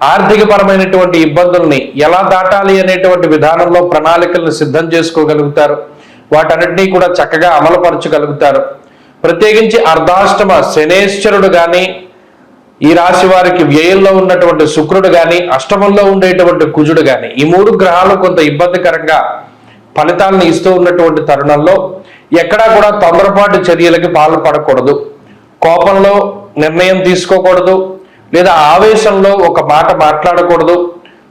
ఆర్థిక పరమైనటువంటి ఇబ్బందుల్ని ఎలా దాటాలి అనేటువంటి విధానంలో ప్రణాళికలను సిద్ధం చేసుకోగలుగుతారు. వాటన్నిటినీ కూడా చక్కగా అమలుపరచగలుగుతారు. ప్రత్యేకించి అర్ధాష్టమ శనేశ్వరుడు కానీ, ఈ రాశి వారికి వ్యయంలో ఉన్నటువంటి శుక్రుడు కానీ, అష్టమంలో ఉండేటువంటి కుజుడు కానీ, ఈ 3 గ్రహాలు కొంత ఇబ్బందికరంగా ఫలితాలను ఇస్తూ ఉన్నటువంటి తరుణంలో ఎక్కడా కూడా తొందరపాటు చర్యలకి పాల్పడకూడదు. కోపంలో నిర్ణయం తీసుకోకూడదు, లేదా ఆవేశంలో ఒక మాట మాట్లాడకూడదు.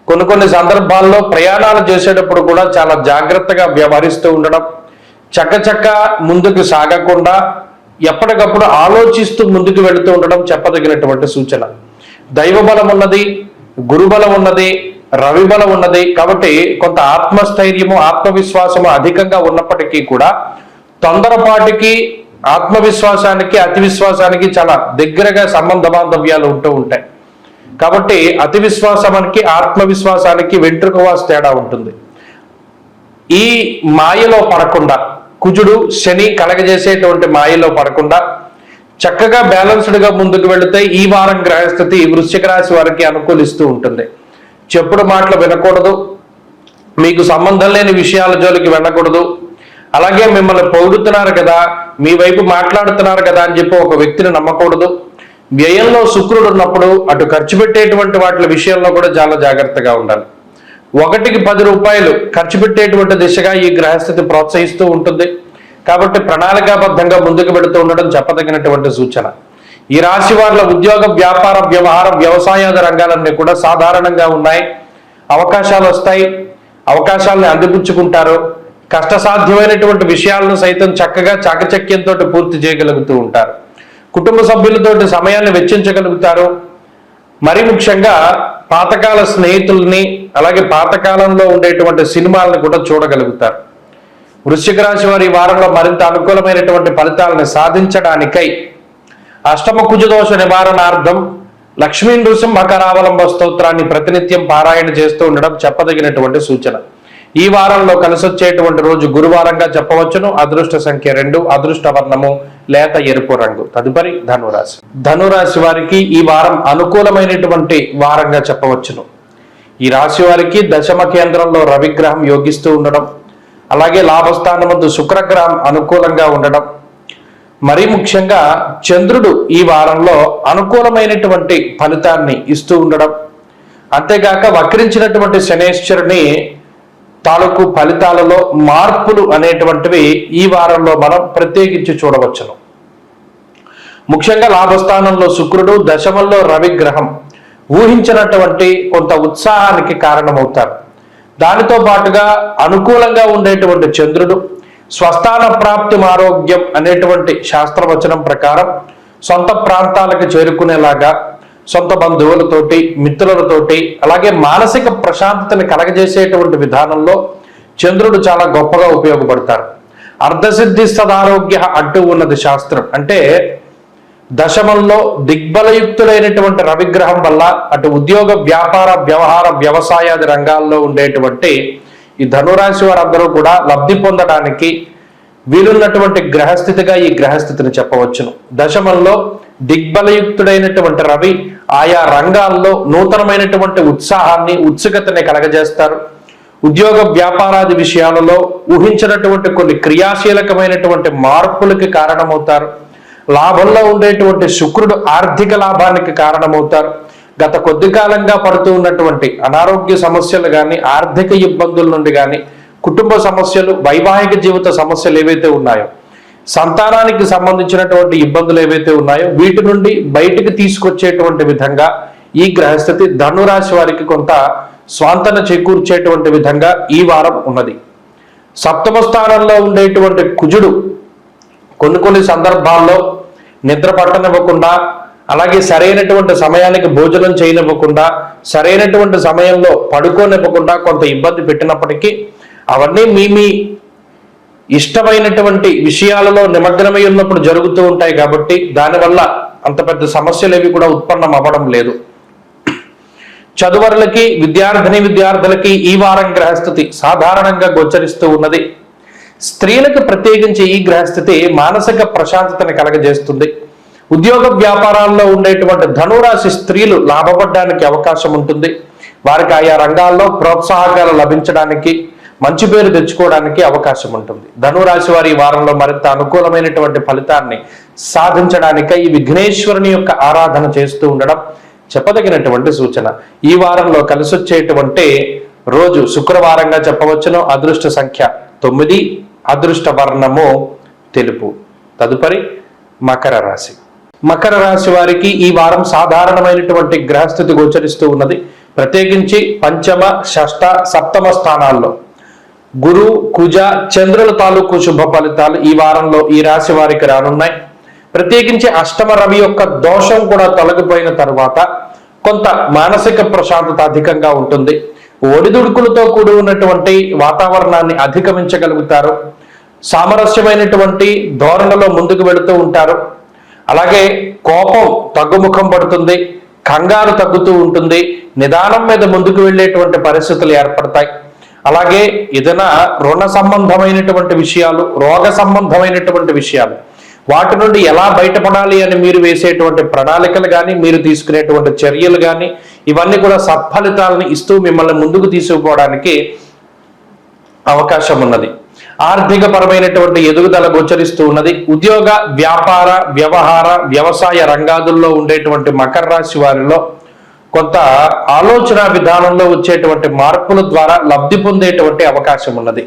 కొన్ని సందర్భాల్లో ప్రయాణాలు చేసేటప్పుడు కూడా చాలా జాగ్రత్తగా వ్యవహరిస్తూ ఉండడం, చక్కచక్క ముందుకు సాగకుండా ఎప్పటికప్పుడు ఆలోచిస్తూ ముందుకు వెళుతూ ఉండడం చెప్పదగినటువంటి సూచన. దైవబలం ఉన్నది, గురుబలం ఉన్నది, రవిబలం ఉన్నది. కాబట్టి కొంత ఆత్మస్థైర్యము, ఆత్మవిశ్వాసము అధికంగా ఉన్నప్పటికీ కూడా తొందరపాటికి, ఆత్మవిశ్వాసానికి, అతి విశ్వాసానికి చాలా దగ్గరగా సంబంధ బాంధవ్యాలు ఉంటూ ఉంటాయి. కాబట్టి అతి విశ్వాసానికి, ఆత్మవిశ్వాసానికి వెంట్రుకవాసి తేడా ఉంటుంది. ఈ మాయలో పడకుండా, కుజుడు శని కలగజేసేటువంటి మాయలో పడకుండా చక్కగా బ్యాలెన్స్డ్గా ముందుకు వెళితే ఈ వారం గ్రహస్థితి వృశ్చిక రాశి వారికి అనుకూలిస్తూ ఉంటుంది. చెప్పుడు మాటలు వినకూడదు, మీకు సంబంధం లేని విషయాల జోలికి వెళ్ళకూడదు. అలాగే మిమ్మల్ని పొగుడుతున్నారు కదా, మీ వైపు మాట్లాడుతున్నారు కదా అని చెప్పి ఒక వ్యక్తిని నమ్మకూడదు. వ్యయంలో శుక్రుడు ఉన్నప్పుడు అటు ఖర్చు పెట్టేటువంటి వాటి విషయంలో కూడా చాలా జాగ్రత్తగా ఉండాలి. 1కి 10 రూపాయలు ఖర్చు పెట్టేటువంటి దిశగా ఈ గ్రహస్థితి ప్రోత్సహిస్తూ ఉంటుంది. కాబట్టి ప్రణాళికాబద్ధంగా ముందుకు వెళుతూ ఉండడం చెప్పదగినటువంటి సూచన. ఈ రాశి వారిలో ఉద్యోగ, వ్యాపార, వ్యవహారం, వ్యవసాయాది రంగాలన్నీ కూడా సాధారణంగా ఉన్నాయి. అవకాశాలు వస్తాయి, అవకాశాలను అందిపుచ్చుకుంటారు. కష్టసాధ్యమైనటువంటి విషయాలను సైతం చక్కగా చాకచక్యంతో పూర్తి చేయగలుగుతూ ఉంటారు. కుటుంబ సభ్యులతోటి సమయాన్ని వెచ్చించగలుగుతారు. మరి ముఖ్యంగా పాతకాల స్నేహితుల్ని, అలాగే పాతకాలంలో ఉండేటువంటి సినిమాలను కూడా చూడగలుగుతారు. వృశ్చిక రాశి వారి వారంలో మరింత అనుకూలమైనటువంటి ఫలితాలను సాధించడానికై అష్టమ కుజదోష నివారణార్థం లక్ష్మీ నృసింహకరావలంబ స్తోత్రాన్ని ప్రతినిత్యం పారాయణ చేస్తూ ఉండడం చెప్పదగినటువంటి సూచన. ఈ వారంలో కలిసొచ్చేటువంటి రోజు గురువారంగా చెప్పవచ్చును. అదృష్ట సంఖ్య 2, అదృష్ట వర్ణము లేత ఎరుపు రంగు. తదుపరి ధనురాశి. ధనురాశి వారికి ఈ వారం అనుకూలమైనటువంటి వారంగా చెప్పవచ్చును. ఈ రాశి వారికి దశమ కేంద్రంలో రవిగ్రహం యోగిస్తూ ఉండడం, అలాగే లాభస్థానమందు శుక్రగ్రహం అనుకూలంగా ఉండడం, మరీ ముఖ్యంగా చంద్రుడు ఈ వారంలో అనుకూలమైనటువంటి ఫలితాన్ని ఇస్తూ ఉండడం, అంతేగాక వక్రించినటువంటి శనేశ్వరుని తాలూకు ఫలితాలలో మార్పులు అనేటువంటివి ఈ వారంలో మనం ప్రత్యేకించి చూడవచ్చును. ముఖ్యంగా లాభస్థానంలో శుక్రుడు, దశమంలో రవిగ్రహం ఊహించినటువంటి కొంత ఉత్సాహానికి కారణమవుతారు. దానితో పాటుగా అనుకూలంగా ఉండేటువంటి చంద్రుడు స్వస్థాన ప్రాప్తి ఆరోగ్యం అనేటువంటి శాస్త్రవచనం ప్రకారం సొంత ప్రాంతాలకు చేరుకునేలాగా, సొంత బంధువులతోటి, మిత్రులతోటి, అలాగే మానసిక ప్రశాంతతని కలగజేసేటువంటి విధానంలో చంద్రుడు చాలా గొప్పగా ఉపయోగపడతారు. అర్ధసిద్ధి సదారోగ్య అంటూ ఉన్నది శాస్త్రం. అంటే దశమంలో దిగ్బలయుక్తులైనటువంటి రవిగ్రహం వల్ల అటు ఉద్యోగ, వ్యాపార, వ్యవహార, వ్యవసాయాది రంగాల్లో ఉండేటువంటి ఈ ధనురాశి వారందరూ కూడా లబ్ధి పొందడానికి వీలున్నటువంటి గ్రహస్థితిగా ఈ గ్రహస్థితిని చెప్పవచ్చును. దశమంలో దిగ్బలయుక్తుడైనటువంటి రవి ఆయా రంగాల్లో నూతనమైనటువంటి ఉత్సాహాన్ని, ఉత్సుకతని కలగజేస్తారు. ఉద్యోగ, వ్యాపారాది విషయాలలో ఊహించినటువంటి కొన్ని క్రియాశీలకమైనటువంటి మార్పులకి కారణమవుతారు. లాభంలో ఉండేటువంటి శుక్రుడు ఆర్థిక లాభానికి కారణమవుతారు. గత కొద్ది కాలంగా పడుతూ ఉన్నటువంటి అనారోగ్య సమస్యలు కానీ, ఆర్థిక ఇబ్బందుల నుండి కానీ, కుటుంబ సమస్యలు, వైవాహిక జీవిత సమస్యలు ఏవైతే ఉన్నాయో, సంతానానికి సంబంధించినటువంటి ఇబ్బందులు ఏవైతే ఉన్నాయో వీటి నుండి బయటికి తీసుకొచ్చేటువంటి విధంగా ఈ గ్రహస్థితి ధనురాశి వారికి కొంత స్వాంతన చేకూర్చేటువంటి విధంగా ఈ వారం ఉన్నది. సప్తమ స్థానంలో ఉండేటువంటి కుజుడు కొన్ని సందర్భాల్లో నిద్ర పట్టనివ్వకుండా, అలాగే సరైనటువంటి సమయానికి భోజనం చేయనివ్వకుండా, సరైనటువంటి సమయంలో పడుకోనివ్వకుండా కొంత ఇబ్బంది పెట్టినప్పటికీ అవన్నీ మీ ఇష్టమైనటువంటి విషయాలలో నిమగ్నమై ఉన్నప్పుడు జరుగుతూ ఉంటాయి. కాబట్టి దానివల్ల అంత పెద్ద సమస్యలు ఏవి కూడా ఉత్పన్నం అవ్వడం లేదు. చదువరులకి, విద్యార్థులకి ఈ వారం గ్రహస్థితి సాధారణంగా గోచరిస్తూ ఉన్నది. స్త్రీలకు ప్రత్యేకించి ఈ గ్రహస్థితి మానసిక ప్రశాంతతని కలగజేస్తుంది. ఉద్యోగ, వ్యాపారాల్లో ఉండేటువంటి ధనురాశి స్త్రీలు లాభపడడానికి అవకాశం ఉంటుంది. వారికి ఆయా రంగాల్లో ప్రోత్సాహకాలు లభించడానికి, మంచి పేరు తెచ్చుకోవడానికి అవకాశం ఉంటుంది. ధనురాశి వారి ఈ వారంలో మరింత అనుకూలమైనటువంటి ఫలితాన్ని సాధించడానికై ఈ విఘ్నేశ్వరుని యొక్క ఆరాధన చేస్తూ ఉండడం చెప్పదగినటువంటి సూచన. ఈ వారంలో కలిసొచ్చేటువంటి రోజు శుక్రవారంగా చెప్పవచ్చును. అదృష్ట సంఖ్య 9, అదృష్ట వర్ణము తెలుపు. తదుపరి మకర రాశి. మకర రాశి వారికి ఈ వారం సాధారణమైనటువంటి గ్రహస్థితి గోచరిస్తూ ఉన్నది. ప్రత్యేకించి పంచమ, షష్ఠ, సప్తమ స్థానాల్లో గురు, కుజ, చంద్రుల తాలూకు శుభ ఫలితాలు ఈ వారంలో ఈ రాశి వారికి రానున్నాయి. ప్రత్యేకించి అష్టమ రవి యొక్క దోషం కూడా తొలగిపోయిన తరువాత కొంత మానసిక ప్రశాంతత అధికంగా ఉంటుంది. ఒడిదుడుకులతో కూడి ఉన్నటువంటి వాతావరణాన్ని అధిగమించగలుగుతారు. సామరస్యమైనటువంటి ధోరణిలో ముందుకు వెళుతూ ఉంటారు. అలాగే కోపం తగ్గుముఖం పడుతుంది, కంగారు తగ్గుతూ ఉంటుంది, నిదానం మీద ముందుకు వెళ్ళేటువంటి పరిస్థితులు ఏర్పడతాయి. అలాగే ఏదైనా రుణ సంబంధమైనటువంటి విషయాలు, రోగ సంబంధమైనటువంటి విషయాలు, వాటి నుండి ఎలా బయటపడాలి అని మీరు వేసేటువంటి ప్రణాళికలు కానీ, మీరు తీసుకునేటువంటి చర్యలు కానీ, ఇవన్నీ కూడా సత్ఫలితాలను ఇస్తూ మిమ్మల్ని ముందుకు తీసుకుపోవడానికి అవకాశం ఉన్నది. ఆర్థిక పరమైనటువంటి ఎదుగుదల గోచరిస్తూ ఉన్నది. ఉద్యోగ, వ్యాపార, వ్యవహార, వ్యవసాయ రంగాదుల్లో ఉండేటువంటి మకర రాశి వారిలో కొంత ఆలోచన విధానంలో వచ్చేటువంటి మార్పుల ద్వారా లబ్ధి పొందేటువంటి అవకాశం ఉన్నది.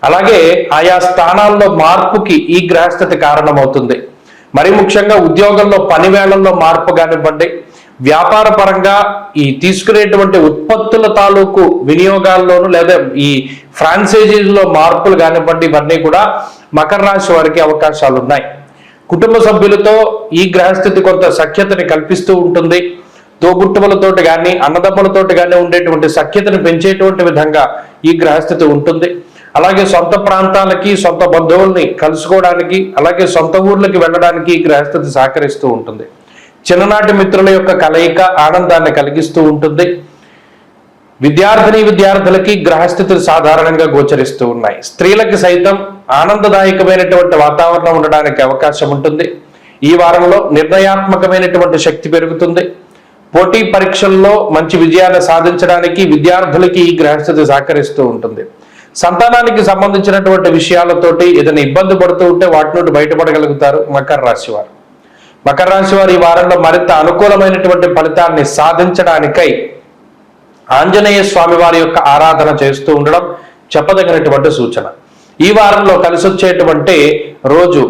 అలాగే ఆయా స్థానాల్లో మార్పుకి ఈ గ్రహస్థితి కారణమవుతుంది. మరి ముఖ్యంగా ఉద్యోగంలో పని వేళల్లో మార్పు కానివ్వండి, వ్యాపార పరంగా ఈ తీసుకునేటువంటి ఉత్పత్తుల తాలూకు వినియోగాల్లోనూ లేదా ఈ ఫ్రాంచైజీల్లో మార్పులు కానివ్వండి, ఇవన్నీ కూడా మకర రాశి వారికి అవకాశాలు ఉన్నాయి. కుటుంబ సభ్యులతో ఈ గ్రహస్థితి కొంత సఖ్యతని కల్పిస్తూ ఉంటుంది. తోబుట్టువులతోటి కానీ, అన్నదమ్ములతోటి కానీ ఉండేటువంటి సఖ్యతను పెంచేటువంటి విధంగా ఈ గ్రహస్థితి ఉంటుంది. అలాగే సొంత ప్రాంతాలకి, సొంత బంధువుల్ని కలుసుకోవడానికి, అలాగే సొంత ఊర్లకి వెళ్ళడానికి ఈ గ్రహస్థితి సహకరిస్తూ ఉంటుంది. చిన్ననాటి మిత్రుల యొక్క కలయిక ఆనందాన్ని కలిగిస్తూ ఉంటుంది. విద్యార్థులకి గ్రహస్థితులు సాధారణంగా గోచరిస్తూ ఉన్నాయి. స్త్రీలకి సైతం ఆనందదాయకమైనటువంటి వాతావరణం ఉండడానికి అవకాశం ఉంటుంది. ఈ వారంలో నిర్ణయాత్మకమైనటువంటి శక్తి పెరుగుతుంది. పోటీ పరీక్షల్లో మంచి విజయాన్ని సాధించడానికి విద్యార్థులకి ఈ గ్రహస్థితి సహకరిస్తూ ఉంటుంది. సంతానానికి సంబంధించినటువంటి విషయాలతోటి ఏదైనా ఇబ్బంది పడుతూ ఉంటే వాటి నుండి బయటపడగలుగుతారు మకర రాశి వారు. మకర రాశి వారు ఈ వారంలో మరింత అనుకూలమైనటువంటి ఫలితాన్ని సాధించడానికై ఆంజనేయ స్వామి వారి యొక్క ఆరాధన చేస్తూ ఉండడం చెప్పదగినటువంటి సూచన. ఈ వారంలో కలిసి వచ్చేటువంటి రోజు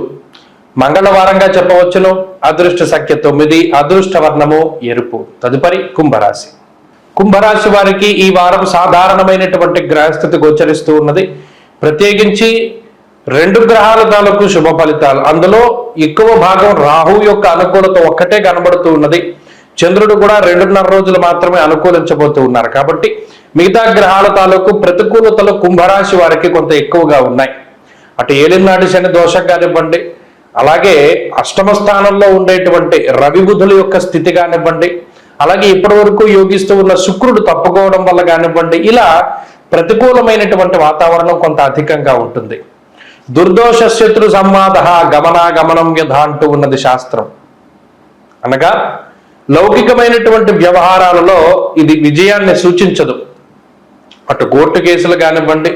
మంగళవారంగా చెప్పవచ్చును. అదృష్ట సంఖ్య 9, అదృష్ట వర్ణము ఎరుపు. తదుపరి కుంభరాశి. కుంభరాశి వారికి ఈ వారం సాధారణమైనటువంటి గ్రహస్థితి గోచరిస్తూ ఉన్నది. ప్రత్యేకించి 2 గ్రహాల తాలూకు శుభ ఫలితాలు, అందులో ఎక్కువ భాగం రాహు యొక్క అనుకూలత ఒక్కటే కనబడుతూ ఉన్నది. చంద్రుడు కూడా 2.5 రోజులు మాత్రమే అనుకూలించబోతూ ఉన్నారు. కాబట్టి మిగతా గ్రహాల తాలూకు ప్రతికూలతలు కుంభరాశి వారికి కొంత ఎక్కువగా ఉన్నాయి. అటు ఏలినాటి శని దోషం కానివ్వండి, అలాగే అష్టమ స్థానంలో ఉండేటువంటి రవి బుధుల యొక్క స్థితి కానివ్వండి, అలాగే ఇప్పటి వరకు యోగిస్తూ ఉన్న శుక్రుడు తప్పుకోవడం వల్ల కానివ్వండి, ఇలా ప్రతికూలమైనటువంటి వాతావరణం కొంత అధికంగా ఉంటుంది. దుర్దోష శత్రు సంవాద గమనాగమనం యథ అంటూ ఉన్నది శాస్త్రం. అనగా లౌకికమైనటువంటి వ్యవహారాలలో ఇది విజయాన్ని సూచించదు. అటు కోర్టు కేసులు కానివ్వండి,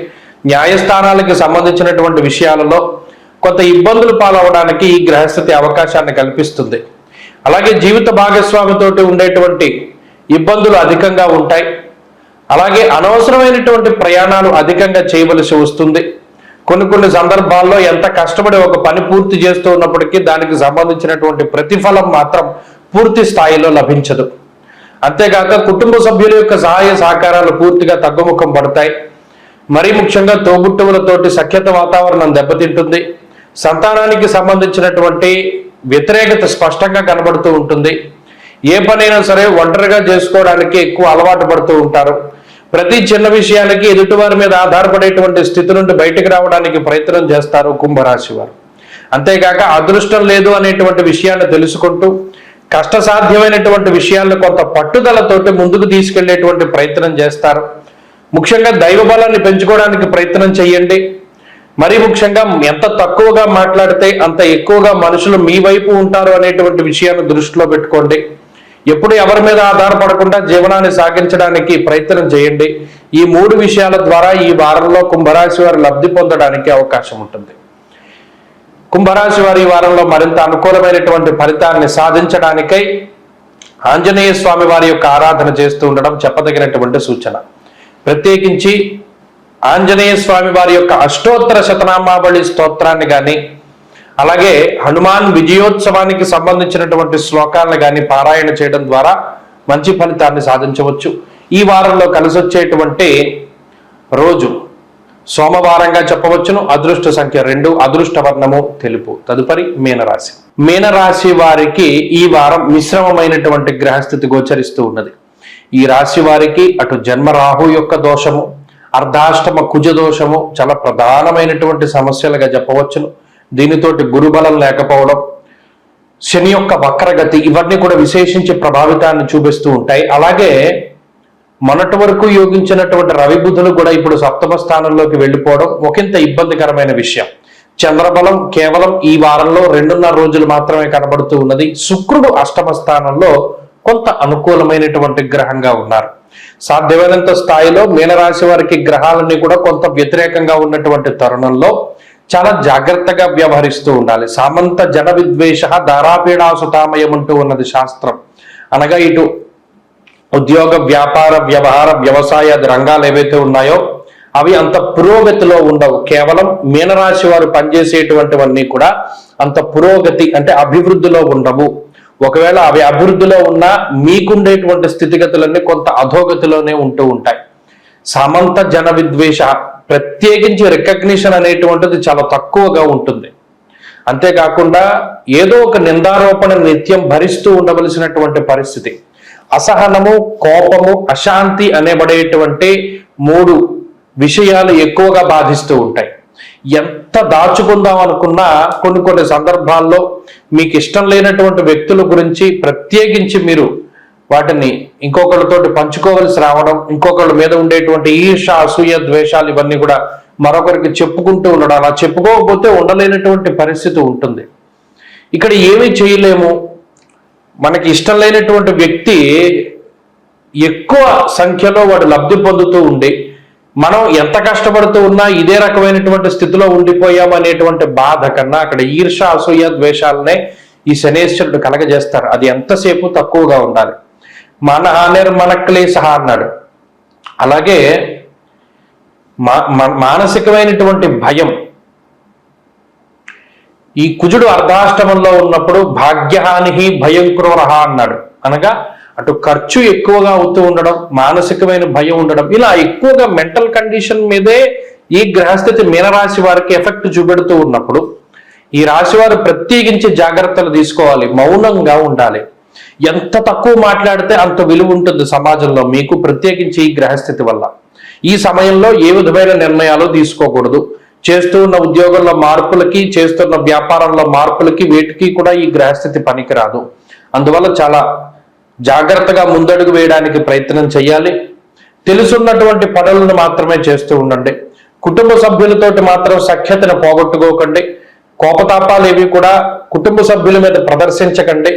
న్యాయస్థానాలకు సంబంధించినటువంటి విషయాలలో కొంత ఇబ్బందులు పాలవడానికి ఈ గ్రహస్థితి అవకాశాన్ని కల్పిస్తుంది. అలాగే జీవిత భాగస్వామితోటి ఉండేటువంటి ఇబ్బందులు అధికంగా ఉంటాయి. అలాగే అనవసరమైనటువంటి ప్రయాణాలు అధికంగా చేయవలసి వస్తుంది. కొన్ని సందర్భాల్లో ఎంత కష్టపడి ఒక పని పూర్తి చేస్తూ ఉన్నప్పటికీ దానికి సంబంధించినటువంటి ప్రతిఫలం మాత్రం పూర్తి స్థాయిలో లభించదు. అంతేకాక కుటుంబ సభ్యుల యొక్క సహాయ సహకారాలు పూర్తిగా తగ్గుముఖం పడతాయి. మరీ ముఖ్యంగా తోబుట్టువులతోటి సఖ్యత వాతావరణం దెబ్బతింటుంది. సంతానానికి సంబంధించినటువంటి వ్యతిరేకత స్పష్టంగా కనబడుతూ ఉంటుంది. ఏ పనైనా సరే ఒంటరిగా చేసుకోవడానికి ఎక్కువ అలవాటు పడుతూ ఉంటారు. ప్రతి చిన్న విషయానికి ఎదుటివారి మీద ఆధారపడేటువంటి స్థితి నుండి బయటకు రావడానికి ప్రయత్నం చేస్తారు కుంభరాశి వారు. అంతేకాక అదృష్టం లేదు అనేటువంటి విషయాన్ని తెలుసుకుంటూ కష్టసాధ్యమైనటువంటి విషయాలను కొంత పట్టుదలతోటి ముందుకు తీసుకెళ్లేటువంటి ప్రయత్నం చేస్తారు. ముఖ్యంగా దైవ బలాన్ని పెంచుకోవడానికి ప్రయత్నం చేయండి. మరీ ముఖ్యంగా ఎంత తక్కువగా మాట్లాడితే అంత ఎక్కువగా మనుషులు మీ వైపు ఉంటారు అనేటువంటి విషయాన్ని దృష్టిలో పెట్టుకోండి. ఎప్పుడు ఎవరి మీద ఆధారపడకుండా జీవనాన్ని సాగించడానికి ప్రయత్నం చేయండి. ఈ 3 విషయాల ద్వారా ఈ వారంలో కుంభరాశి వారు లబ్ధి పొందడానికి అవకాశం ఉంటుంది. కుంభరాశి వారి ఈ వారంలో మరింత అనుకూలమైనటువంటి ఫలితాన్ని సాధించడానికై ఆంజనేయ స్వామి వారి యొక్క ఆరాధన చేస్తూ ఉండడం చెప్పదగినటువంటి సూచన. ప్రత్యేకించి ఆంజనేయ స్వామి వారి యొక్క అష్టోత్తర శతనామావళి స్తోత్రాన్ని కానీ, అలాగే హనుమాన్ విజయోత్సవానికి సంబంధించినటువంటి శ్లోకాలను కానీ పారాయణ చేయడం ద్వారా మంచి ఫలితాన్ని సాధించవచ్చు. ఈ వారంలో కలిసి వచ్చేటువంటి రోజు సోమవారంగా చెప్పవచ్చును. అదృష్ట సంఖ్య 2, అదృష్ట వర్ణము తెలుపు. తదుపరి మీనరాశి. మీనరాశి వారికి ఈ వారం మిశ్రమమైనటువంటి గ్రహస్థితి గోచరిస్తూ ఉన్నది. ఈ రాశి వారికి అటు జన్మ రాహు యొక్క దోషము, అర్ధాష్టమ కుజ దోషము చాలా ప్రధానమైనటువంటి సమస్యలుగా చెప్పవచ్చును. దీనితోటి గురుబలం లేకపోవడం, శని యొక్క వక్రగతి, ఇవన్నీ కూడా విశేషించి ప్రభావితాన్ని చూపిస్తూ ఉంటాయి. అలాగే మొన్నటి వరకు యోగించినటువంటి రవి బుధులు కూడా ఇప్పుడు సప్తమ స్థానంలోకి వెళ్ళిపోవడం ఒకంత ఇబ్బందికరమైన విషయం. చంద్రబలం కేవలం ఈ వారంలో 2.5 రోజులు మాత్రమే కనబడుతూ ఉన్నది. శుక్రుడు అష్టమ స్థానంలో కొంత అనుకూలమైనటువంటి గ్రహంగా ఉన్నారు. సాధ్యమైనంత స్థాయిలో మీనరాశి వారికి గ్రహాలన్నీ కూడా కొంత వ్యతిరేకంగా ఉన్నటువంటి తరుణంలో చాలా జాగ్రత్తగా వ్యవహరిస్తూ ఉండాలి. సామంత జన విద్వేష దారాపీడాసుతామయం అంటూ ఉన్నది శాస్త్రం. అనగా ఇటు ఉద్యోగ, వ్యాపార, వ్యవహార, వ్యవసాయాది రంగాలు ఏవైతే ఉన్నాయో అవి అంత పురోగతిలో ఉండవు. కేవలం మీనరాశి వారు పనిచేసేటువంటివన్నీ కూడా అంత పురోగతి అంటే అభివృద్ధిలో ఉండవు. ఒకవేళ అవి అభివృద్ధిలో ఉన్నా మీకుండేటువంటి స్థితిగతులన్నీ కొంత అధోగతిలోనే ఉంటూ ఉంటాయి. సామంత జన విద్వేష, ప్రత్యేకించి రికగ్నిషన్ అనేటువంటిది చాలా తక్కువగా ఉంటుంది. అంతేకాకుండా ఏదో ఒక నిందారోపణ నిత్యం భరిస్తూ ఉండవలసినటువంటి పరిస్థితి. అసహనము, కోపము, అశాంతి అనేబడేటువంటి 3 విషయాలు ఎక్కువగా బాధిస్తూ ఉంటాయి. ఎంత దాచుకుందాం అనుకున్నా కొన్ని సందర్భాల్లో మీకు ఇష్టం లేనటువంటి వ్యక్తుల గురించి ప్రత్యేకించి మీరు వాటిని ఇంకొకరితోటి పంచుకోవలసి రావడం, ఇంకొకళ్ళ మీద ఉండేటువంటి ఈర్ష, అసూయ, ద్వేషాలు ఇవన్నీ కూడా మరొకరికి చెప్పుకుంటూ ఉండడం, అలా చెప్పుకోకపోతే ఉండలేనటువంటి పరిస్థితి ఉంటుంది. ఇక్కడ ఏమీ చేయలేము. మనకి ఇష్టం లేనటువంటి వ్యక్తి ఎక్కువ సంఖ్యలో వాడు లబ్ధి పొందుతూ ఉండి మనం ఎంత కష్టపడుతూ ఉన్నా ఇదే రకమైనటువంటి స్థితిలో ఉండిపోయామనేటువంటి బాధ కన్నా అక్కడ ఈర్ష, అసూయ, ద్వేషాలనే ఈ శనేశ్వరుడు కలగజేస్తారు. అది ఎంతసేపు తక్కువగా ఉండాలి. మన నిర్మనక్లేశ అన్నాడు. అలాగే మానసికమైనటువంటి భయం, ఈ కుజుడు అర్ధాష్టమంలో ఉన్నప్పుడు భాగ్యహాని భయం క్రూరహ అన్నాడు. అనగా అటు ఖర్చు ఎక్కువగా అవుతూ ఉండడం, మానసికమైన భయం ఉండడం, ఇలా ఎక్కువగా మెంటల్ కండిషన్ మీదే ఈ గ్రహస్థితి మీనరాశి వారికి ఎఫెక్ట్ చూపెడుతూ ఉన్నప్పుడు ఈ రాశి వారు ప్రత్యేకించి జాగ్రత్తలు తీసుకోవాలి. మౌనంగా ఉండాలి. ఎంత తక్కువ మాట్లాడితే అంత విలువ ఉంటుంది సమాజంలో మీకు, ప్రత్యేకించి ఈ గ్రహస్థితి వల్ల. ఈ సమయంలో ఏ విధమైన నిర్ణయాలు తీసుకోకూడదు. చేస్తూ ఉన్న ఉద్యోగంలో మార్పులకి, చేస్తున్న వ్యాపారంలో మార్పులకి, వీటికి కూడా ఈ గ్రహస్థితి పనికిరాదు. అందువల్ల చాలా జాగ్రత్తగా ముందడుగు వేయడానికి ప్రయత్నం చేయాలి. తెలుసున్నటువంటి పనులను మాత్రమే చేస్తూ ఉండండి. కుటుంబ సభ్యులతోటి మాత్రం సఖ్యతను పోగొట్టుకోకండి. కోపతాపాలు ఏవి కూడా కుటుంబ సభ్యుల మీద ప్రదర్శించకండి.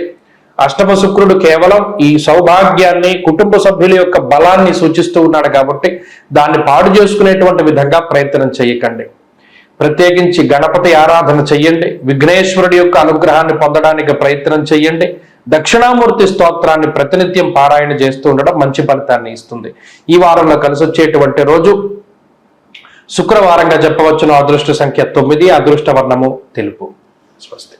అష్టమ శుక్రుడు కేవలం ఈ సౌభాగ్యాన్ని, కుటుంబ సభ్యుల యొక్క బలాన్ని సూచిస్తూ ఉన్నాడు కాబట్టి దాన్ని పాడు చేసుకునేటువంటి విధంగా ప్రయత్నం చేయకండి. ప్రత్యేకించి గణపతి ఆరాధన చెయ్యండి. విఘ్నేశ్వరుడి యొక్క అనుగ్రహాన్ని పొందడానికి ప్రయత్నం చెయ్యండి. దక్షిణామూర్తి స్తోత్రాన్ని ప్రతినిత్యం పారాయణ చేస్తూ ఉండడం మంచి ఫలితాన్ని ఇస్తుంది. ఈ వారంలో కలిసి వచ్చేటువంటి రోజు శుక్రవారంగా చెప్పవచ్చును. అదృష్ట సంఖ్య 9, అదృష్ట వర్ణము తెలుపు. స్వస్తి.